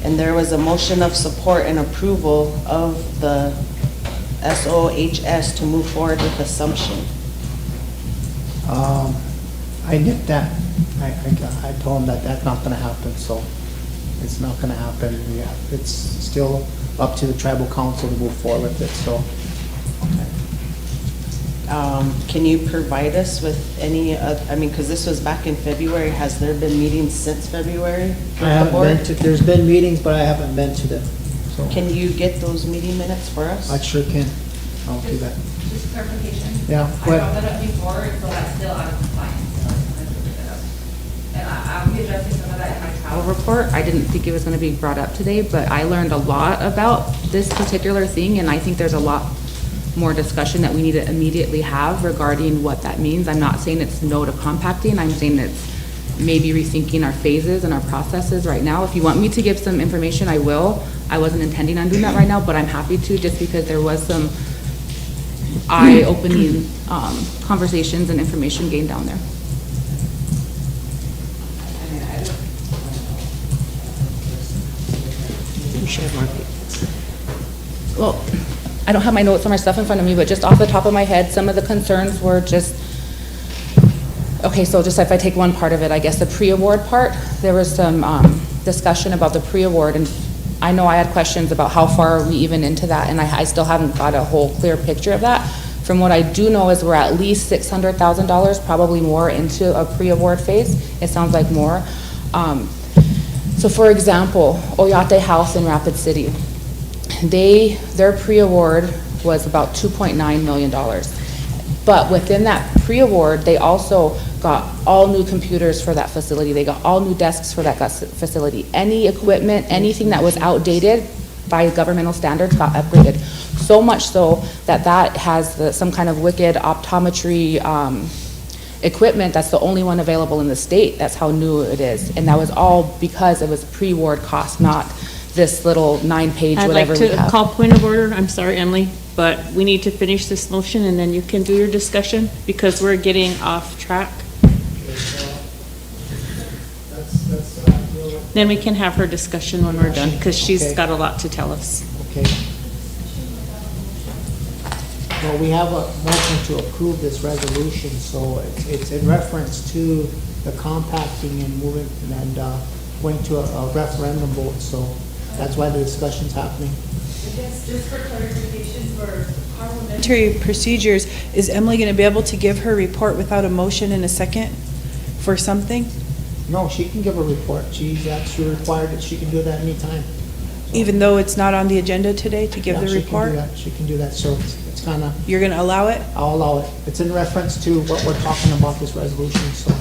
And there was a motion of support and approval of the SOHS to move forward with assumption. I nipped that. I told them that that's not gonna happen, so it's not gonna happen. Yeah, it's still up to the tribal council to move forward with it, so. Can you provide us with any, I mean, because this was back in February, has there been meetings since February with I the haven't board? been to, there's been meetings, but I haven't been to them, so. Can you get those meeting minutes for us? I sure can. I'll do that. Just clarification. Yeah, I go ahead. brought that up before, so that's still out of compliance. So I just wanted to bring that up. And I'll be addressing some of that in my travel report. I didn't think it was gonna be brought up today, but I learned a lot about this particular thing, and I think there's a lot more discussion that we need to immediately have regarding what that means. I'm not saying it's no to compacting, I'm saying it's maybe rethinking our phases and our processes right now. If you want me to give some information, I will. I wasn't intending on doing that right now, but I'm happy to, just because there was some eye-opening conversations and information gained down there. Well, I don't have my notes or my stuff in front of me, but just off the top of my head, some of the concerns were just, okay, so just if I take one part of it, I guess the pre-award part, there was some discussion about the pre-award, and I know I had questions about how far are we even into that, and I still haven't got a whole clear picture of that. From what I do know is we're at least $600,000, probably more, into a pre-award phase. It sounds like more. So for example, Oyate House in Rapid City, their pre-award was about $2.9 million. But within that pre-award, they also got all new computers for that facility. They got all new desks for that facility. Any equipment, anything that was outdated by governmental standards got upgraded. So much so that has some kind of wicked optometry equipment that's the only one available in the state. That's how new it is. And that was all because it was pre-award cost, not this little 9-page I'd whatever like we to have. call point of order. I'm sorry, Emily, but we need to finish this motion and then you can do your discussion because we're getting off track. Then we can have her discussion when we're done because she's Okay. got a lot to tell us. Okay. Well, we have a motion to approve this resolution, so it's in reference to the compacting and moving and going to a referendum vote, so that's why the discussion's happening. I guess just for clarification for parliamentary. Parliamentary procedures, is Emily gonna be able to give her report without a motion in a second for something? No, she can give a report. She's actually required that she can do that anytime. Even though it's not on the agenda today to give Yeah, the she can do report? that. She can do that, so it's kind of, You're gonna allow it? I'll allow it. It's in reference to what we're talking about, this resolution, so.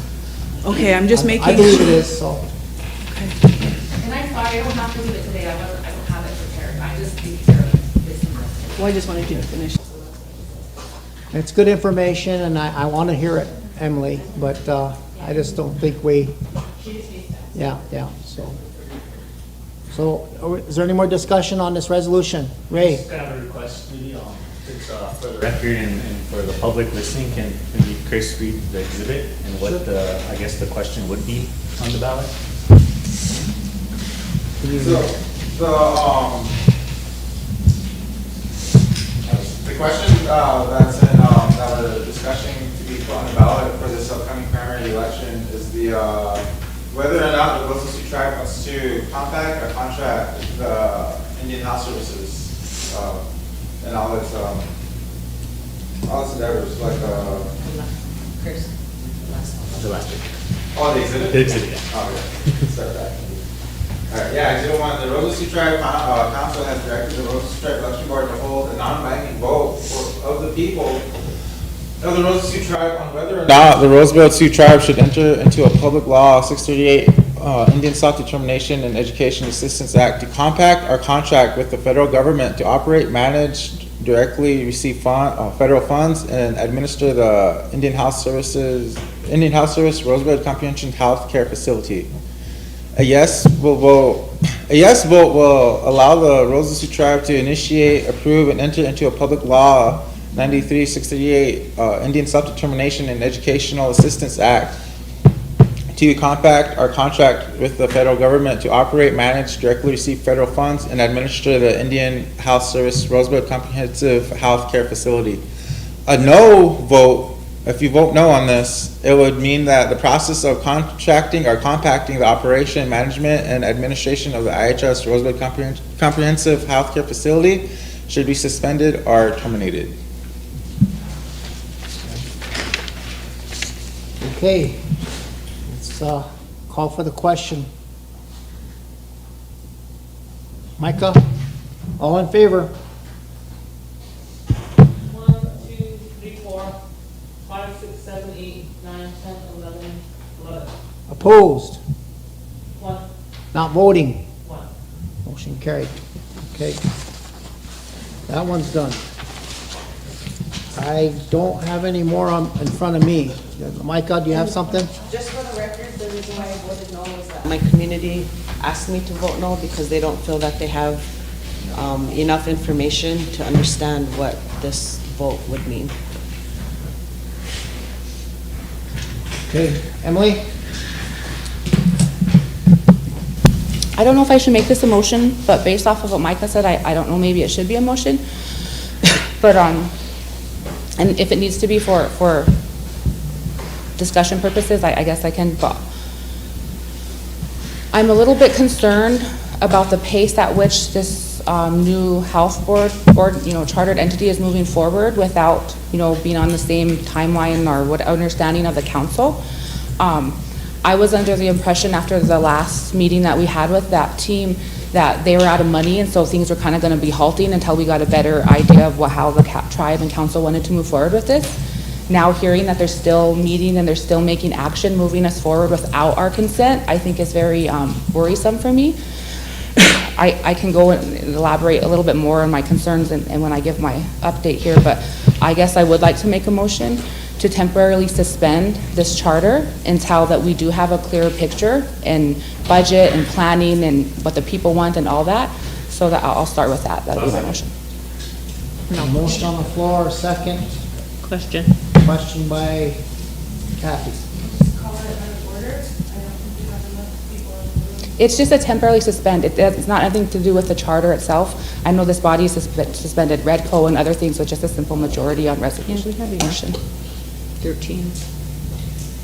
Okay, I'm just making. I believe it is, so. And I'm sorry, I don't have to leave it today. I don't have it prepared. I just need to listen. Well, I just wanted you to finish. It's good information, and I want to hear it, Emily, but I just don't think we, yeah, so. So, is there any more discussion on this resolution? Ray? Just kind of a request, maybe, it's for the record and for the public listening, can maybe Chris read the exhibit and what the, I guess the question would be on the ballot? The question that's in, that we're discussing to be put on the ballot for this upcoming primary election is the, whether or not the Rosetta Stone tribe wants to compact or contract with the Indian Health Services, and all its endeavors, like, Chris, The last one. oh, the exhibit? The exhibit, yeah. Oh, yeah. Start back. All right, yeah, Exhibit 1, the Rosetta Tribe Council has directed the Rosetta Tribe Election Board to hold a non-binding vote of the people of the Rosetta Tribe on whether or not the Rosebud Sioux Tribe should enter into a public law 638 Indian Self-Determination and Education Assistance Act to compact or contract with the federal government to operate, manage, directly receive federal funds, and administer the Indian Health Service Rosebud Comprehensive Health Care Facility. A yes vote will allow the Rosetta Tribe to initiate, approve, and enter into a public law 93-638 Indian Self-Determination and Educational Assistance Act to compact or contract with the federal government to operate, manage, directly receive federal funds, and administer the Indian Health Service Rosebud Comprehensive Health Care Facility. A no vote, if you vote no on this, it would mean that the process of contracting or compacting the operation, management, and administration of the IHS Rosebud Comprehensive Health Care Facility should be suspended or terminated. Okay, let's call for the question. Micah, all in favor? 1, 2, 3, 4, 5, 6, 7, 8, 9, 10, 11, 11. Opposed? 1, Not voting? 1. Motion carried. Okay. That one's done. I don't have any more in front of me. Micah, do you have something? Just for the record, the reason why I voted no was that my community asked me to vote no because they don't feel that they have enough information to understand what this vote would mean. Okay, Emily? I don't know if I should make this a motion, but based off of what Micah said, I don't know, maybe it should be a motion. But, and if it needs to be for discussion purposes, I guess I can, but I'm a little bit concerned about the pace at which this new health board, chartered entity is moving forward without, being on the same timeline or what understanding of the council. I was under the impression after the last meeting that we had with that team that they were out of money, and so things were kind of going to be halting until we got a better idea of how the tribe and council wanted to move forward with this. Now hearing that they're still meeting and they're still making action, moving us forward without our consent, I think is very worrisome for me. I can go and elaborate a little bit more on my concerns and when I give my update here, but I guess I would like to make a motion to temporarily suspend this charter until that we do have a clearer picture and budget and planning and what the people want and all that. So that I'll start with that. That would be my motion. A motion on the floor, second. Question. Question by Kathy. Call it out of order. I don't think you have enough people in the room. It's just a temporarily suspend. It's not anything to do with the charter itself. I know this body is suspended Redco and other things with just a simple majority on resolution. Yeah, we have enough. Motion. 13.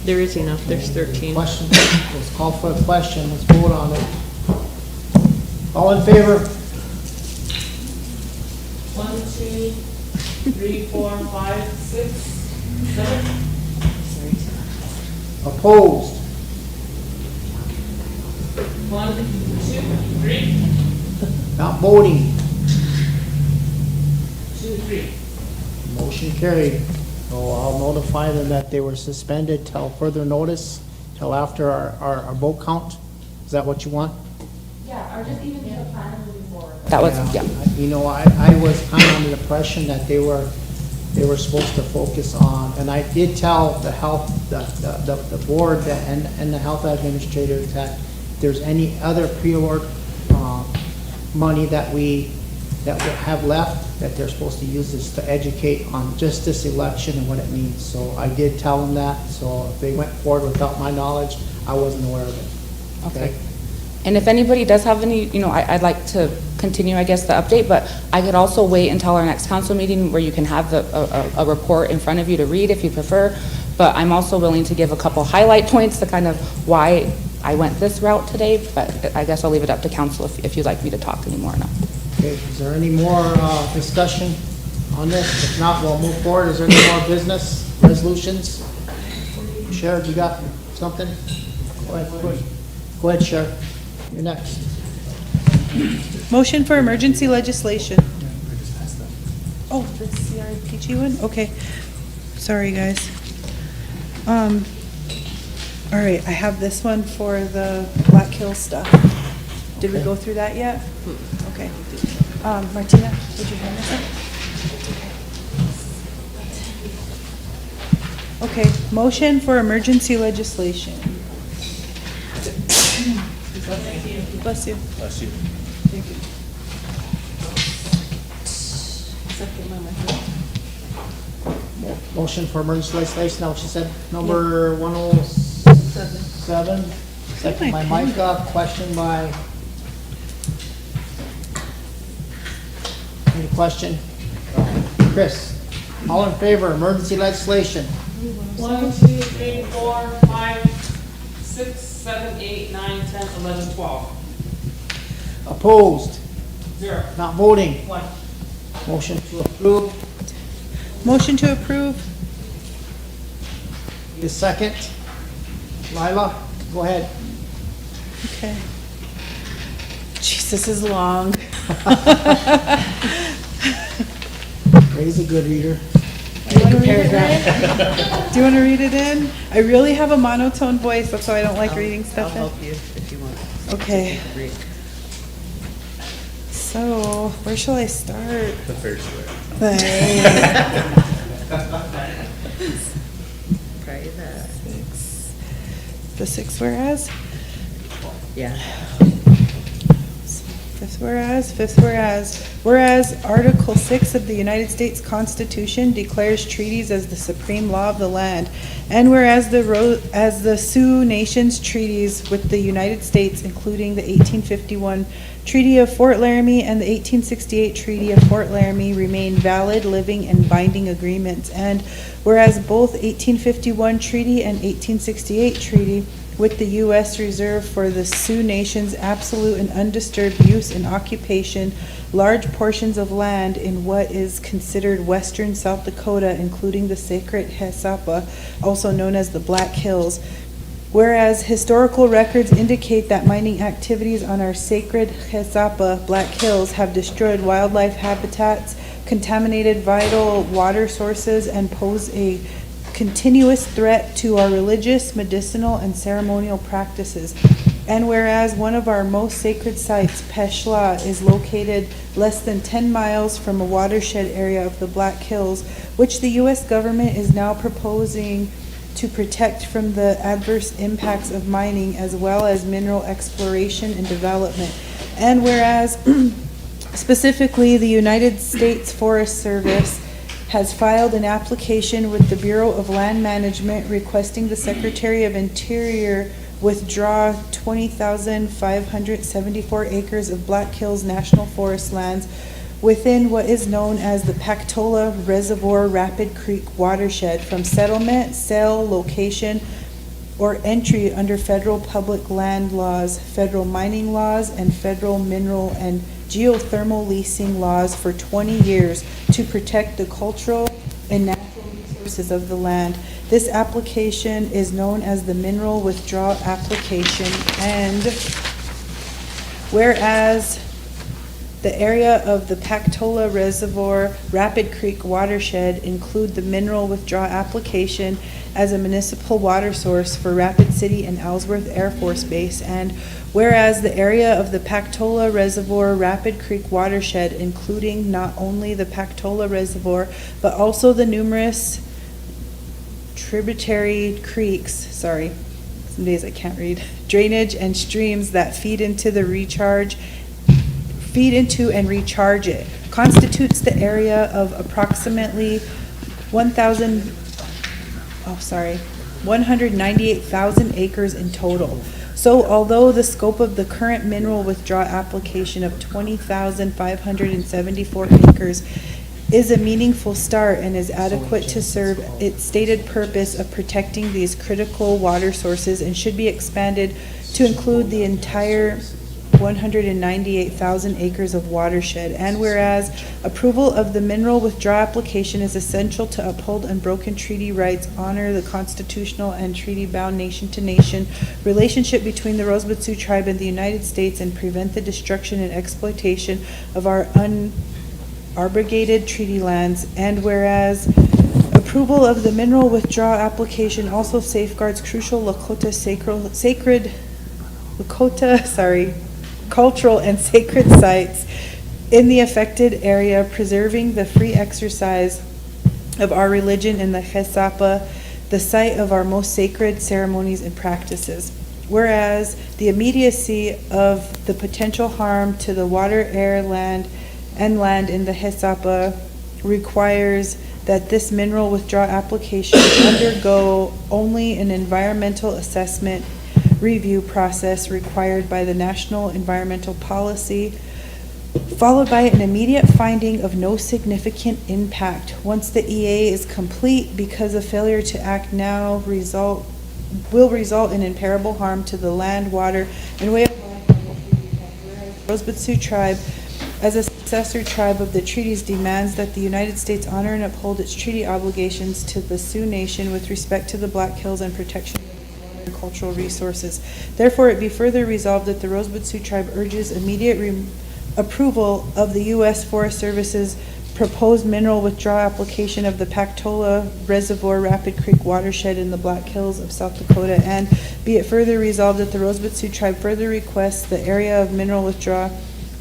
There is enough, there's 13. Question, let's call for a question, let's vote on it. All in favor? 1, 2, 3, 4, 5, 6, 7. Opposed? 1, 2, 3. Not voting? 2, 3. Motion carried. So I'll notify them that they were suspended till further notice, till after our vote count. Is that what you want? Yeah, or just even the plan moving forward. That was, yeah. You know, I was kind of under the impression that they were supposed to focus on, and I did tell the health, the board and the health administrator that if there's any other pre-award money that we have left, that they're supposed to use this to educate on just this election and what it means. So I did tell them that, so if they went forward without my knowledge, I wasn't aware of it. Okay? And if anybody does have any, I'd like to continue, I guess, the update, but I could also wait until our next council meeting where you can have a report in front of you to read if you prefer. But I'm also willing to give a couple highlight points to kind of why I went this route today, but I guess I'll leave it up to council if you'd like me to talk anymore or not. Okay, is there any more discussion on this? If not, we'll move forward. Is there any more business resolutions? Sheriff, you got something? Go ahead, Sheriff. You're next. Motion for emergency legislation. Oh, the CRPG one? Okay. Sorry, guys. All right, I have this one for the Black Hill stuff. Did we go through that yet? Okay. Martina, would you hand this up? Okay, motion for emergency legislation. Bless you. Bless you. Thank you. Motion for emergency legislation, now she said number 107. Second by Micah, question by. Any question? Chris, all in favor, emergency legislation? 1, 2, 3, 4, 5, 6, 7, 8, 9, 10, 11, 12. Opposed? 0. Not voting? 1. Motion to approve. Motion to approve. Need a second? Lila, go ahead. Okay. Jeez, this is long. Ray's a good reader. Do you want to read it in? Do you want to read it in? I really have a monotone voice, that's why I don't like reading stuff in. I'll help you if you want. Okay. So, where shall I start? The first one. Private. The sixth whereas? Yeah. Fifth whereas, whereas Article 6 of the United States Constitution declares treaties as the supreme law of the land, and whereas the Sioux Nation's treaties with the United States, including the 1851 Treaty of Fort Laramie and the 1868 Treaty of Fort Laramie, remain valid, living, and binding agreements, and whereas both 1851 Treaty and 1868 Treaty with the U.S. reserve for the Sioux Nation's absolute and undisturbed use and occupation large portions of land in what is considered western South Dakota, including the sacred Hesapa, also known as the Black Hills. Whereas historical records indicate that mining activities on our sacred Hesapa, Black Hills, have destroyed wildlife habitats, contaminated vital water sources, and pose a continuous threat to our religious, medicinal, and ceremonial practices. And whereas one of our most sacred sites, Peshla, is located less than 10 miles from a watershed area of the Black Hills, which the U.S. government is now proposing to protect from the adverse impacts of mining as well as mineral exploration and development. And whereas specifically the United States Forest Service has filed an application with the Bureau of Land Management requesting the Secretary of Interior withdraw 20,574 acres of Black Hills National Forest lands within what is known as the Pactola Reservoir Rapid Creek watershed from settlement, sale, location, or entry under federal public land laws, federal mining laws, and federal mineral and geothermal leasing laws for 20 years to protect the cultural and natural resources of the land. This application is known as the mineral withdrawal application, and whereas the area of the Pactola Reservoir Rapid Creek watershed include the mineral withdrawal application as a municipal water source for Rapid City and Ellsworth Air Force Base, and whereas the area of the Pactola Reservoir Rapid Creek watershed, including not only the Pactola Reservoir, but also the numerous tributary creeks, some days I can't read, drainage and streams that feed into and recharge it, constitutes the area of approximately 198,000 acres in total. So although the scope of the current mineral withdrawal application of 20,574 acres is a meaningful start and is adequate to serve its stated purpose of protecting these critical water sources and should be expanded to include the entire 198,000 acres of watershed. And whereas approval of the mineral withdrawal application is essential to uphold unbroken treaty rights, honor the constitutional and treaty-bound nation-to-nation relationship between the Rosebud Sioux Tribe and the United States, and prevent the destruction and exploitation of our unabrogated treaty lands. And whereas approval of the mineral withdrawal application also safeguards crucial cultural and sacred sites in the affected area, preserving the free exercise of our religion in the Hesapa, the site of our most sacred ceremonies and practices. Whereas the immediacy of the potential harm to the water, air, land in the Hesapa requires that this mineral withdrawal application undergo only an environmental assessment review process required by the National Environmental Policy, followed by an immediate finding of no significant impact. Once the EA is complete, because a failure to act now will result in irreparable harm to the land, water, and way of life. Whereas Rosebud Sioux Tribe, as a successor tribe of the treaties, demands that the United States honor and uphold its treaty obligations to the Sioux Nation with respect to the Black Hills and protection and cultural resources. Therefore, it be further resolved that the Rosebud Sioux Tribe urges immediate approval of the U.S. Forest Service's proposed mineral withdrawal application of the Pactola Reservoir Rapid Creek watershed in the Black Hills of South Dakota, and be it further resolved that the Rosebud Sioux Tribe further requests the area of mineral withdrawal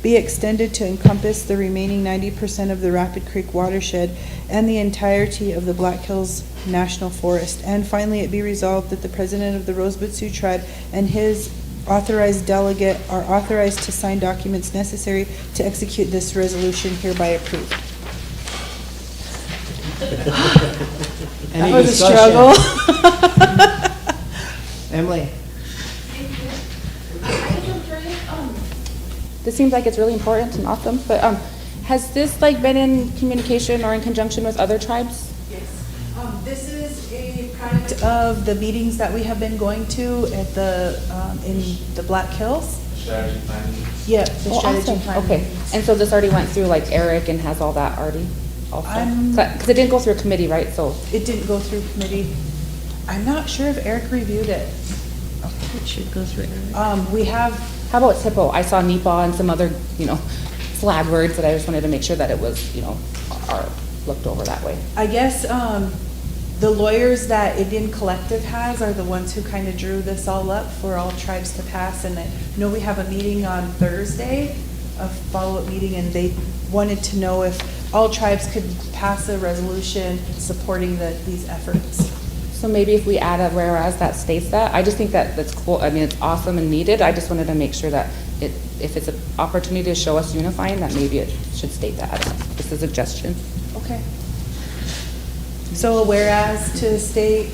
be extended to encompass the remaining 90% of the Rapid Creek watershed and the entirety of the Black Hills National Forest. And finally, it be resolved that the President of the Rosebud Sioux Tribe and his authorized delegate are authorized to sign documents necessary to execute this resolution hereby approved. Any That was a discussion? struggle. Emily? This seems like it's really important and awesome, but has this been in communication or in conjunction with other tribes? Yes. This is a product of the meetings that we have been going to at the, in the Black Hills. Strategy planning. Yeah, the strategy Awesome. plan. Okay, and so this already went through Eric and has all that already also? Because it didn't go through a committee, right? So It didn't go through committee. I'm not sure if Eric reviewed it. It should go through Eric. We have, how about SIPO? I saw NEPA and some other, flag words that I just wanted to make sure that it was, looked over that way. I guess, the lawyers that Indian Collective has are the ones who kind of drew this all up for all tribes to pass. And I know we have a meeting on Thursday, a follow-up meeting, and they wanted to know if all tribes could pass a resolution supporting these efforts. So maybe if we add a whereas that states that, I just think that that's cool. I mean, it's awesome and needed. I just wanted to make sure that if it's an opportunity to show us unifying, that maybe it should state that. I don't know. Just a suggestion. Okay. So a whereas to state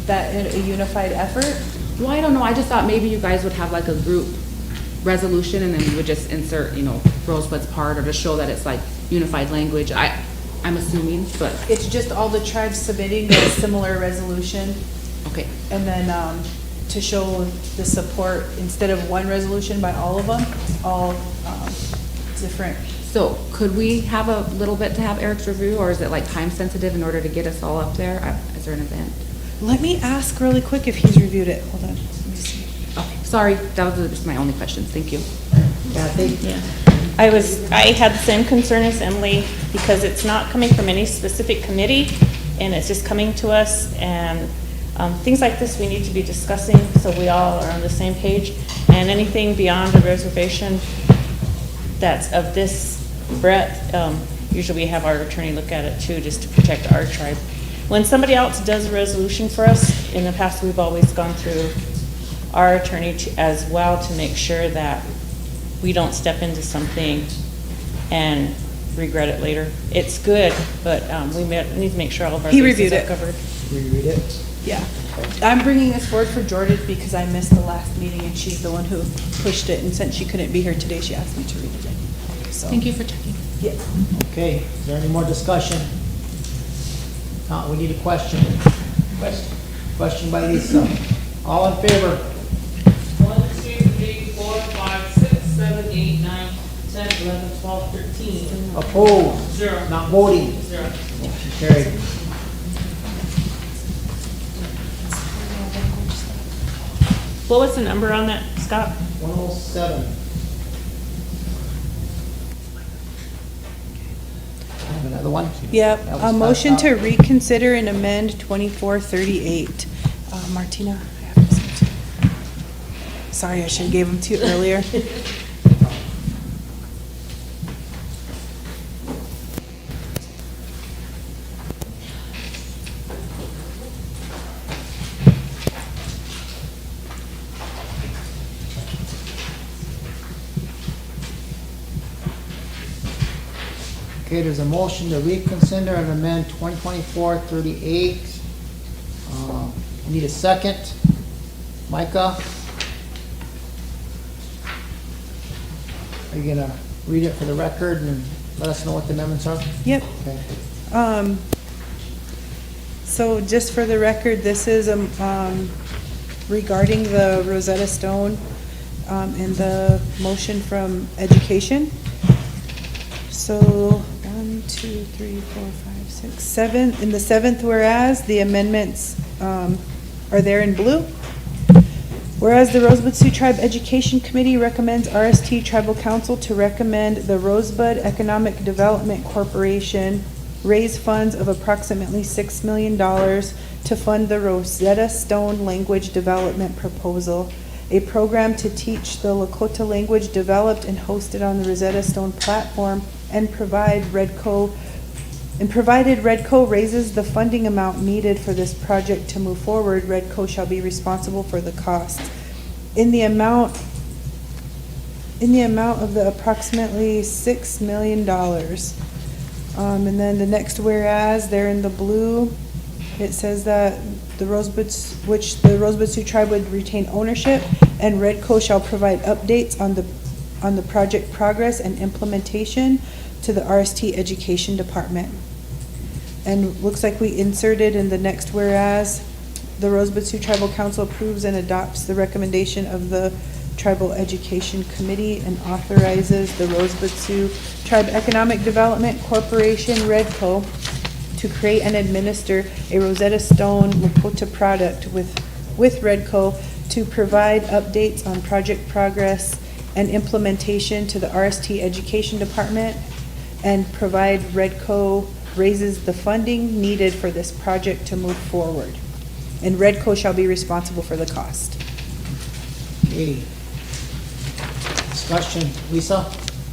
that in a unified effort? Well, I don't know. I just thought maybe you guys would have like a group resolution and then we would just insert, Rosebud's part or to show that it's like unified language. I'm assuming, but. It's just all the tribes submitting a similar resolution. Okay. And then to show the support, instead of one resolution by all of them, all different. So could we have a little bit to have Eric's review, or is it like time sensitive in order to get us all up there? Is there an event? Let me ask really quick if he's reviewed it. Hold on. Let me see. Okay, sorry, that was just my only question. Thank you. Kathy? Yeah. I had the same concern as Emily because it's not coming from any specific committee and it's just coming to us, and things like this we need to be discussing so we all are on the same page, and anything beyond the reservation that's of this breadth, usually we have our attorney look at it too, just to protect our tribe. When somebody else does a resolution for us, in the past we've always gone through our attorney as well to make sure that we don't step into something and regret it later. It's good, but we need to make sure all of our bases are covered. Reread it? Yeah. I'm bringing this forward for Jordan because I missed the last meeting and she's the one who pushed it, and since she couldn't be here today, she asked me to read it. So. Thank you for checking. Yeah. Okay, is there any more discussion? We need a question. Question by Lisa. All in favor? 1, 2, 3, 4, 5, 6, 7, 8, 9, 10, 11, 12, 13. Opposed? 0. Not voting? 0. Motion carried. What was the number on that, Scott? 107. Have another one? Yep. That was A motion passed to out. reconsider and amend 2438. Martina, I have this one too. Sorry, I should have gave them to you earlier. Okay, there's a motion to reconsider and amend 2024-38. Need a second. Micah? Are you gonna read it for the record and let us know what the amendments are? Yep. Okay. So just for the record, this is regarding the Rosetta Stone and the motion from education. So 1, 2, 3, 4, 5, 6, 7. In the seventh whereas, the amendments are there in blue. Whereas the Rosebud Sioux Tribe Education Committee recommends RST Tribal Council to recommend the Rosebud Economic Development Corporation raise funds of approximately $6 million to fund the Rosetta Stone Language Development Proposal, a program to teach the Lakota language developed and hosted on the Rosetta Stone platform, and provided Redco raises the funding amount needed for this project to move forward, Redco shall be responsible for the costs. In the amount of the approximately $6 million. And then the next whereas, there in the blue, it says that the Rosebud Sioux Tribe would retain ownership, and Redco shall provide updates on the project progress and implementation to the RST Education Department. And looks like we inserted in the next whereas, the Rosebud Sioux Tribal Council approves and adopts the recommendation of the Tribal Education Committee and authorizes the Rosebud Sioux Tribe Economic Development Corporation, Redco, to create and administer a Rosetta Stone Lakota product with Redco to provide updates on project progress and implementation to the RST Education Department, and provide Redco raises the funding needed for this project to move forward. And Redco shall be responsible for the cost. Okay. Discussion, Lisa?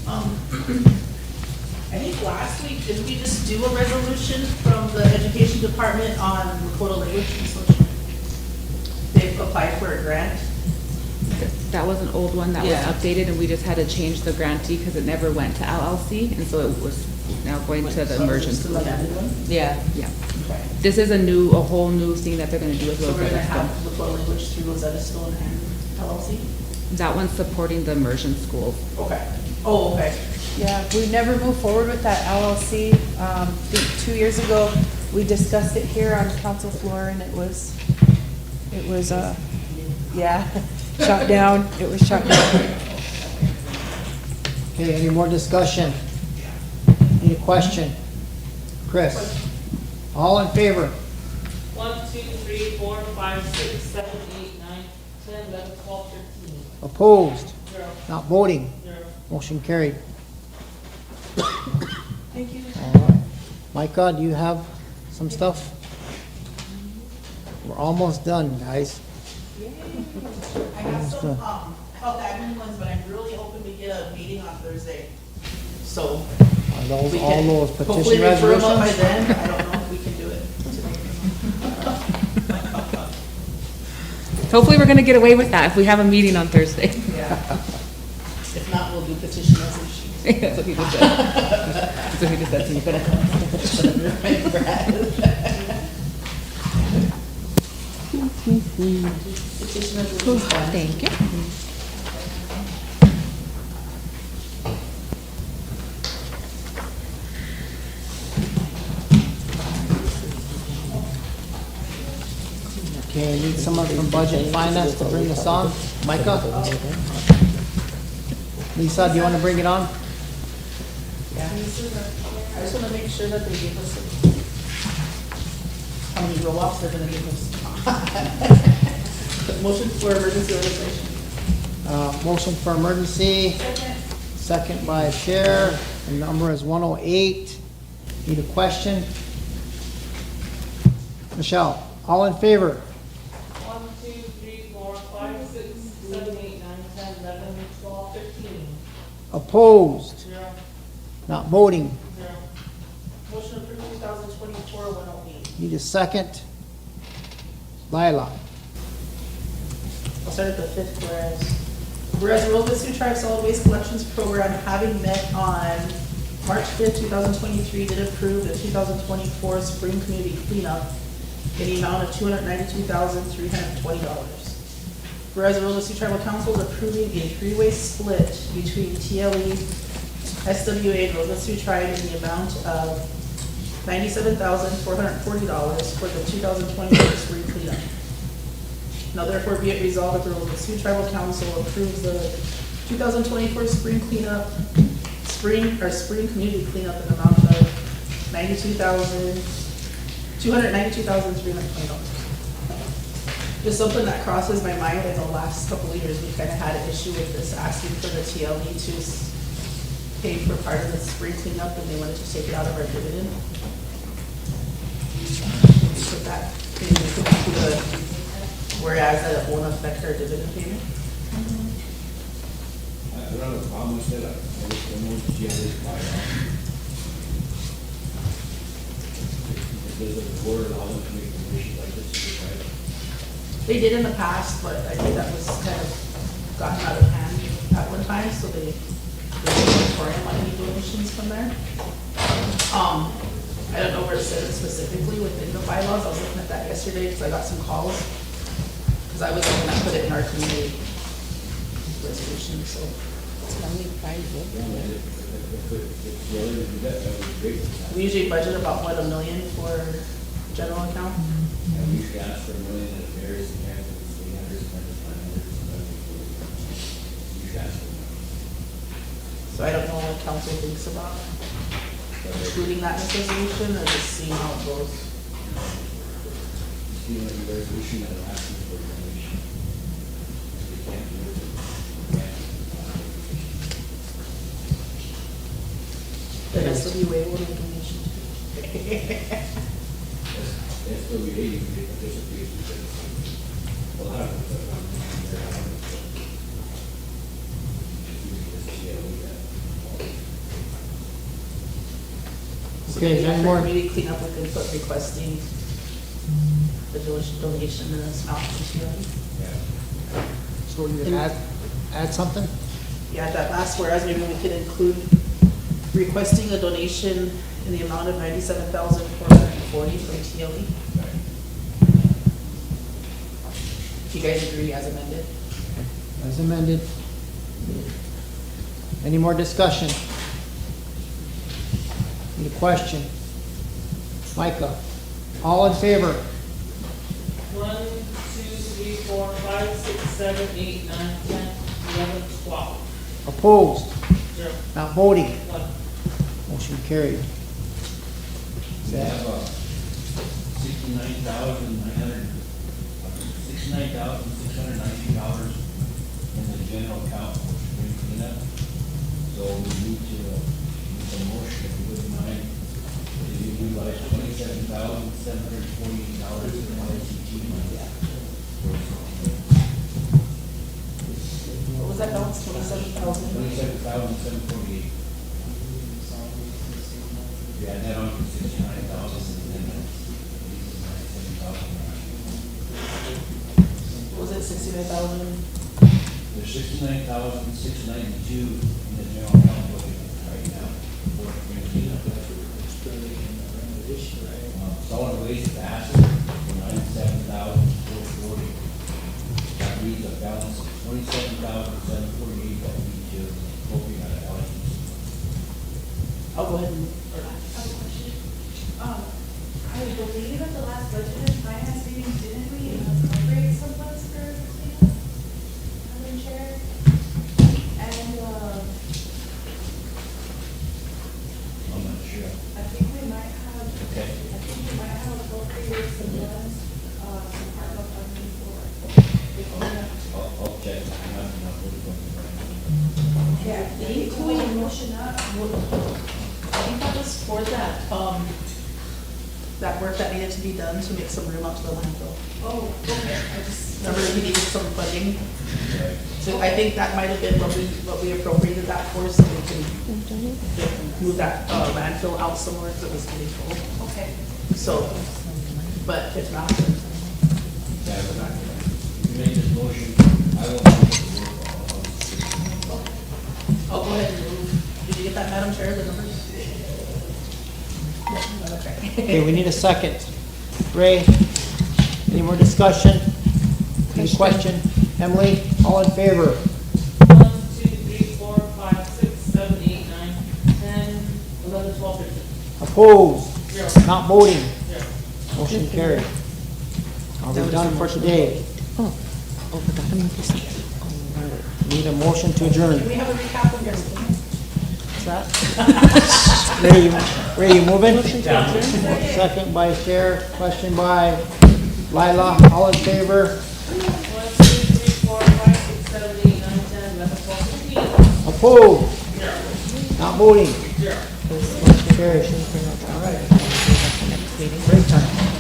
I think last week, didn't we just do a resolution from the education department on Lakota language translation? They've applied for a grant. That was an old one that was Yeah. updated, and we just had to change the grantee because it never went to LLC, and so it was now going to the So immersion just school. the added one? Yeah. Yeah. Okay. This is a whole new thing that they're gonna do with So we're gonna Rosetta have Stone. Lakota language through Rosetta Stone and LLC? That one's supporting the immersion schools. Okay. Oh, okay. Yeah, we never moved forward with that LLC. I think 2 years ago, we discussed it here on council floor and it was, yeah, shot down. It was shot down. Okay, any more discussion? Any question? Chris? All in favor? 1, 2, 3, 4, 5, 6, 7, 8, 9, 10, 11, 12, 13. Opposed? 0. Not voting? 0. Motion carried. Thank you. All right. Micah, do you have some stuff? We're almost done, guys. I got some, health admin ones, but I'm really hoping we get a meeting on Thursday. So. Are those we all can those hopefully petition refer 'em up by resolutions? then. I don't know if we can do it today. Hopefully, we're gonna get away with that if we have a meeting on Thursday. Yeah. If not, we'll do petition resolutions. That's what he just said. That's what he just said to me. Petition resolutions. Thank you. Okay, I need someone from Budget and Finance to bring this on. Micah? Lisa, do you want to bring it on? Yeah. I just want to make sure that they give us how many roll-offs they're going to give us. Motion for emergency legislation. Motion for emergency. Second by Chair. The number is 108. Need a question? Michelle, all in favor? 1, 2, 3, 4, 5, 6, 7, 8, 9, 10, 11, 12, 13. Opposed? 0. Not voting? 0. Motion approved 2024-108. Need a second? Lila? I'll start at the fifth whereas. Whereas the Rosebud Sioux Tribe Solid Waste Collections Program, having met on March 5th, 2023, did approve the 2024 Spring Community Cleanup in the amount of $292,320. Whereas the Rosebud Sioux Tribal Council is approving a three-way split between TLE, SWA, and Rosebud Sioux Tribe in the amount of $97,440 for the 2024 Spring Cleanup. Now therefore be it resolved that the Rosebud Sioux Tribal Council approves the 2024 spring community cleanup in the amount of $292,320. Just something that crosses my mind in the last couple of years, we kind of had an issue with this, asking for the TLE to pay for part of the spring cleanup, and they wanted to take it out of our dividend. Put that into the, whereas that it won't affect our dividend payment. I don't have a problem with that. I just don't know if you have this bylaw. If there's a board allow them to make a motion like this, right? They did in the past, but I think that was kind of gotten out of hand at one time, so they moratorium on any donations from there. I don't know where it says it specifically within the bylaws. I was looking at that yesterday because I got some calls. Because I was the one that put it in our community resolution, so. We usually budget about, what, $1 million for general account? And we should ask for $1 million in various accounts, $300, $500, you should ask for $1 million. So I don't know what council thinks about including that in this resolution, or just seeing how it goes. See, like a resolution that will ask you for a donation. They can't do it. The SWA will make a donation to. SWA participates in a lot of Okay, is there any more? Community cleanup, we can put requesting the donation and the amount to you. So we're gonna add something? Yeah, that last whereas maybe we could include requesting a donation in the amount of $97,440 from TLE. If you guys agree as amended. As amended. Any more discussion? Any question? Micah, all in favor? 1, 2, 3, 4, 5, 6, 7, 8, 9, 10, 11, 12. Opposed? 0. Not voting? 1. Motion carried. We have $69,690 in the general account for spring cleanup. So we need to, make a motion, if you wouldn't mind, to utilize $27,748 in LICT money. What was that balance, 27,000? $27,748. Yeah, net on for 69,000 and then What was it, 69,000? there's 69,692 in the general account budget right now. For spring cleanup. Solid waste acid for 97,440. That leaves a balance of 27,748 that we need to appropriate out of LICT. I'll go ahead and, I have a question. I believe at the last budget and finance meeting, didn't we appropriate some funds for cleanup? Madam Chair? And, I'm not sure. I think we might have, Okay. appropriated some funds, some ARPA funding for the cleanup. I'll check. I'm not really going to right Yeah, they told me to motion up. I think that was for that, that work that needed to be done to make some room out to the landfill. Oh, okay, I just. Remember, we needed some funding, now. Right. so I think that might have been what we appropriated that for, so we can move that landfill out somewhere, because it was getting full. Okay. So, but if not, then Yeah, we're not gonna- if you make this motion, I will make the work. I'll go ahead and move. Did you get that, Madam Chair, the numbers? Okay. Okay, we need a second. Ray, any more discussion? Any question? Emily, all in favor? 1, 2, 3, 4, 5, 6, 7, 8, 9, 10, 11, 12, 13. Opposed? 0. Not voting? 0. Motion carried. Are we done for today? Need a motion to adjourn. Do we have a recap of your meeting? Ray, you moving? Second by Chair, question by Lila, all in favor? 1, 2, 3, 4, 5, 6, 7, 8, 9, 10, 11, 12, 13. Opposed? 0. Not voting? 0. Motion carried. All right. Break time.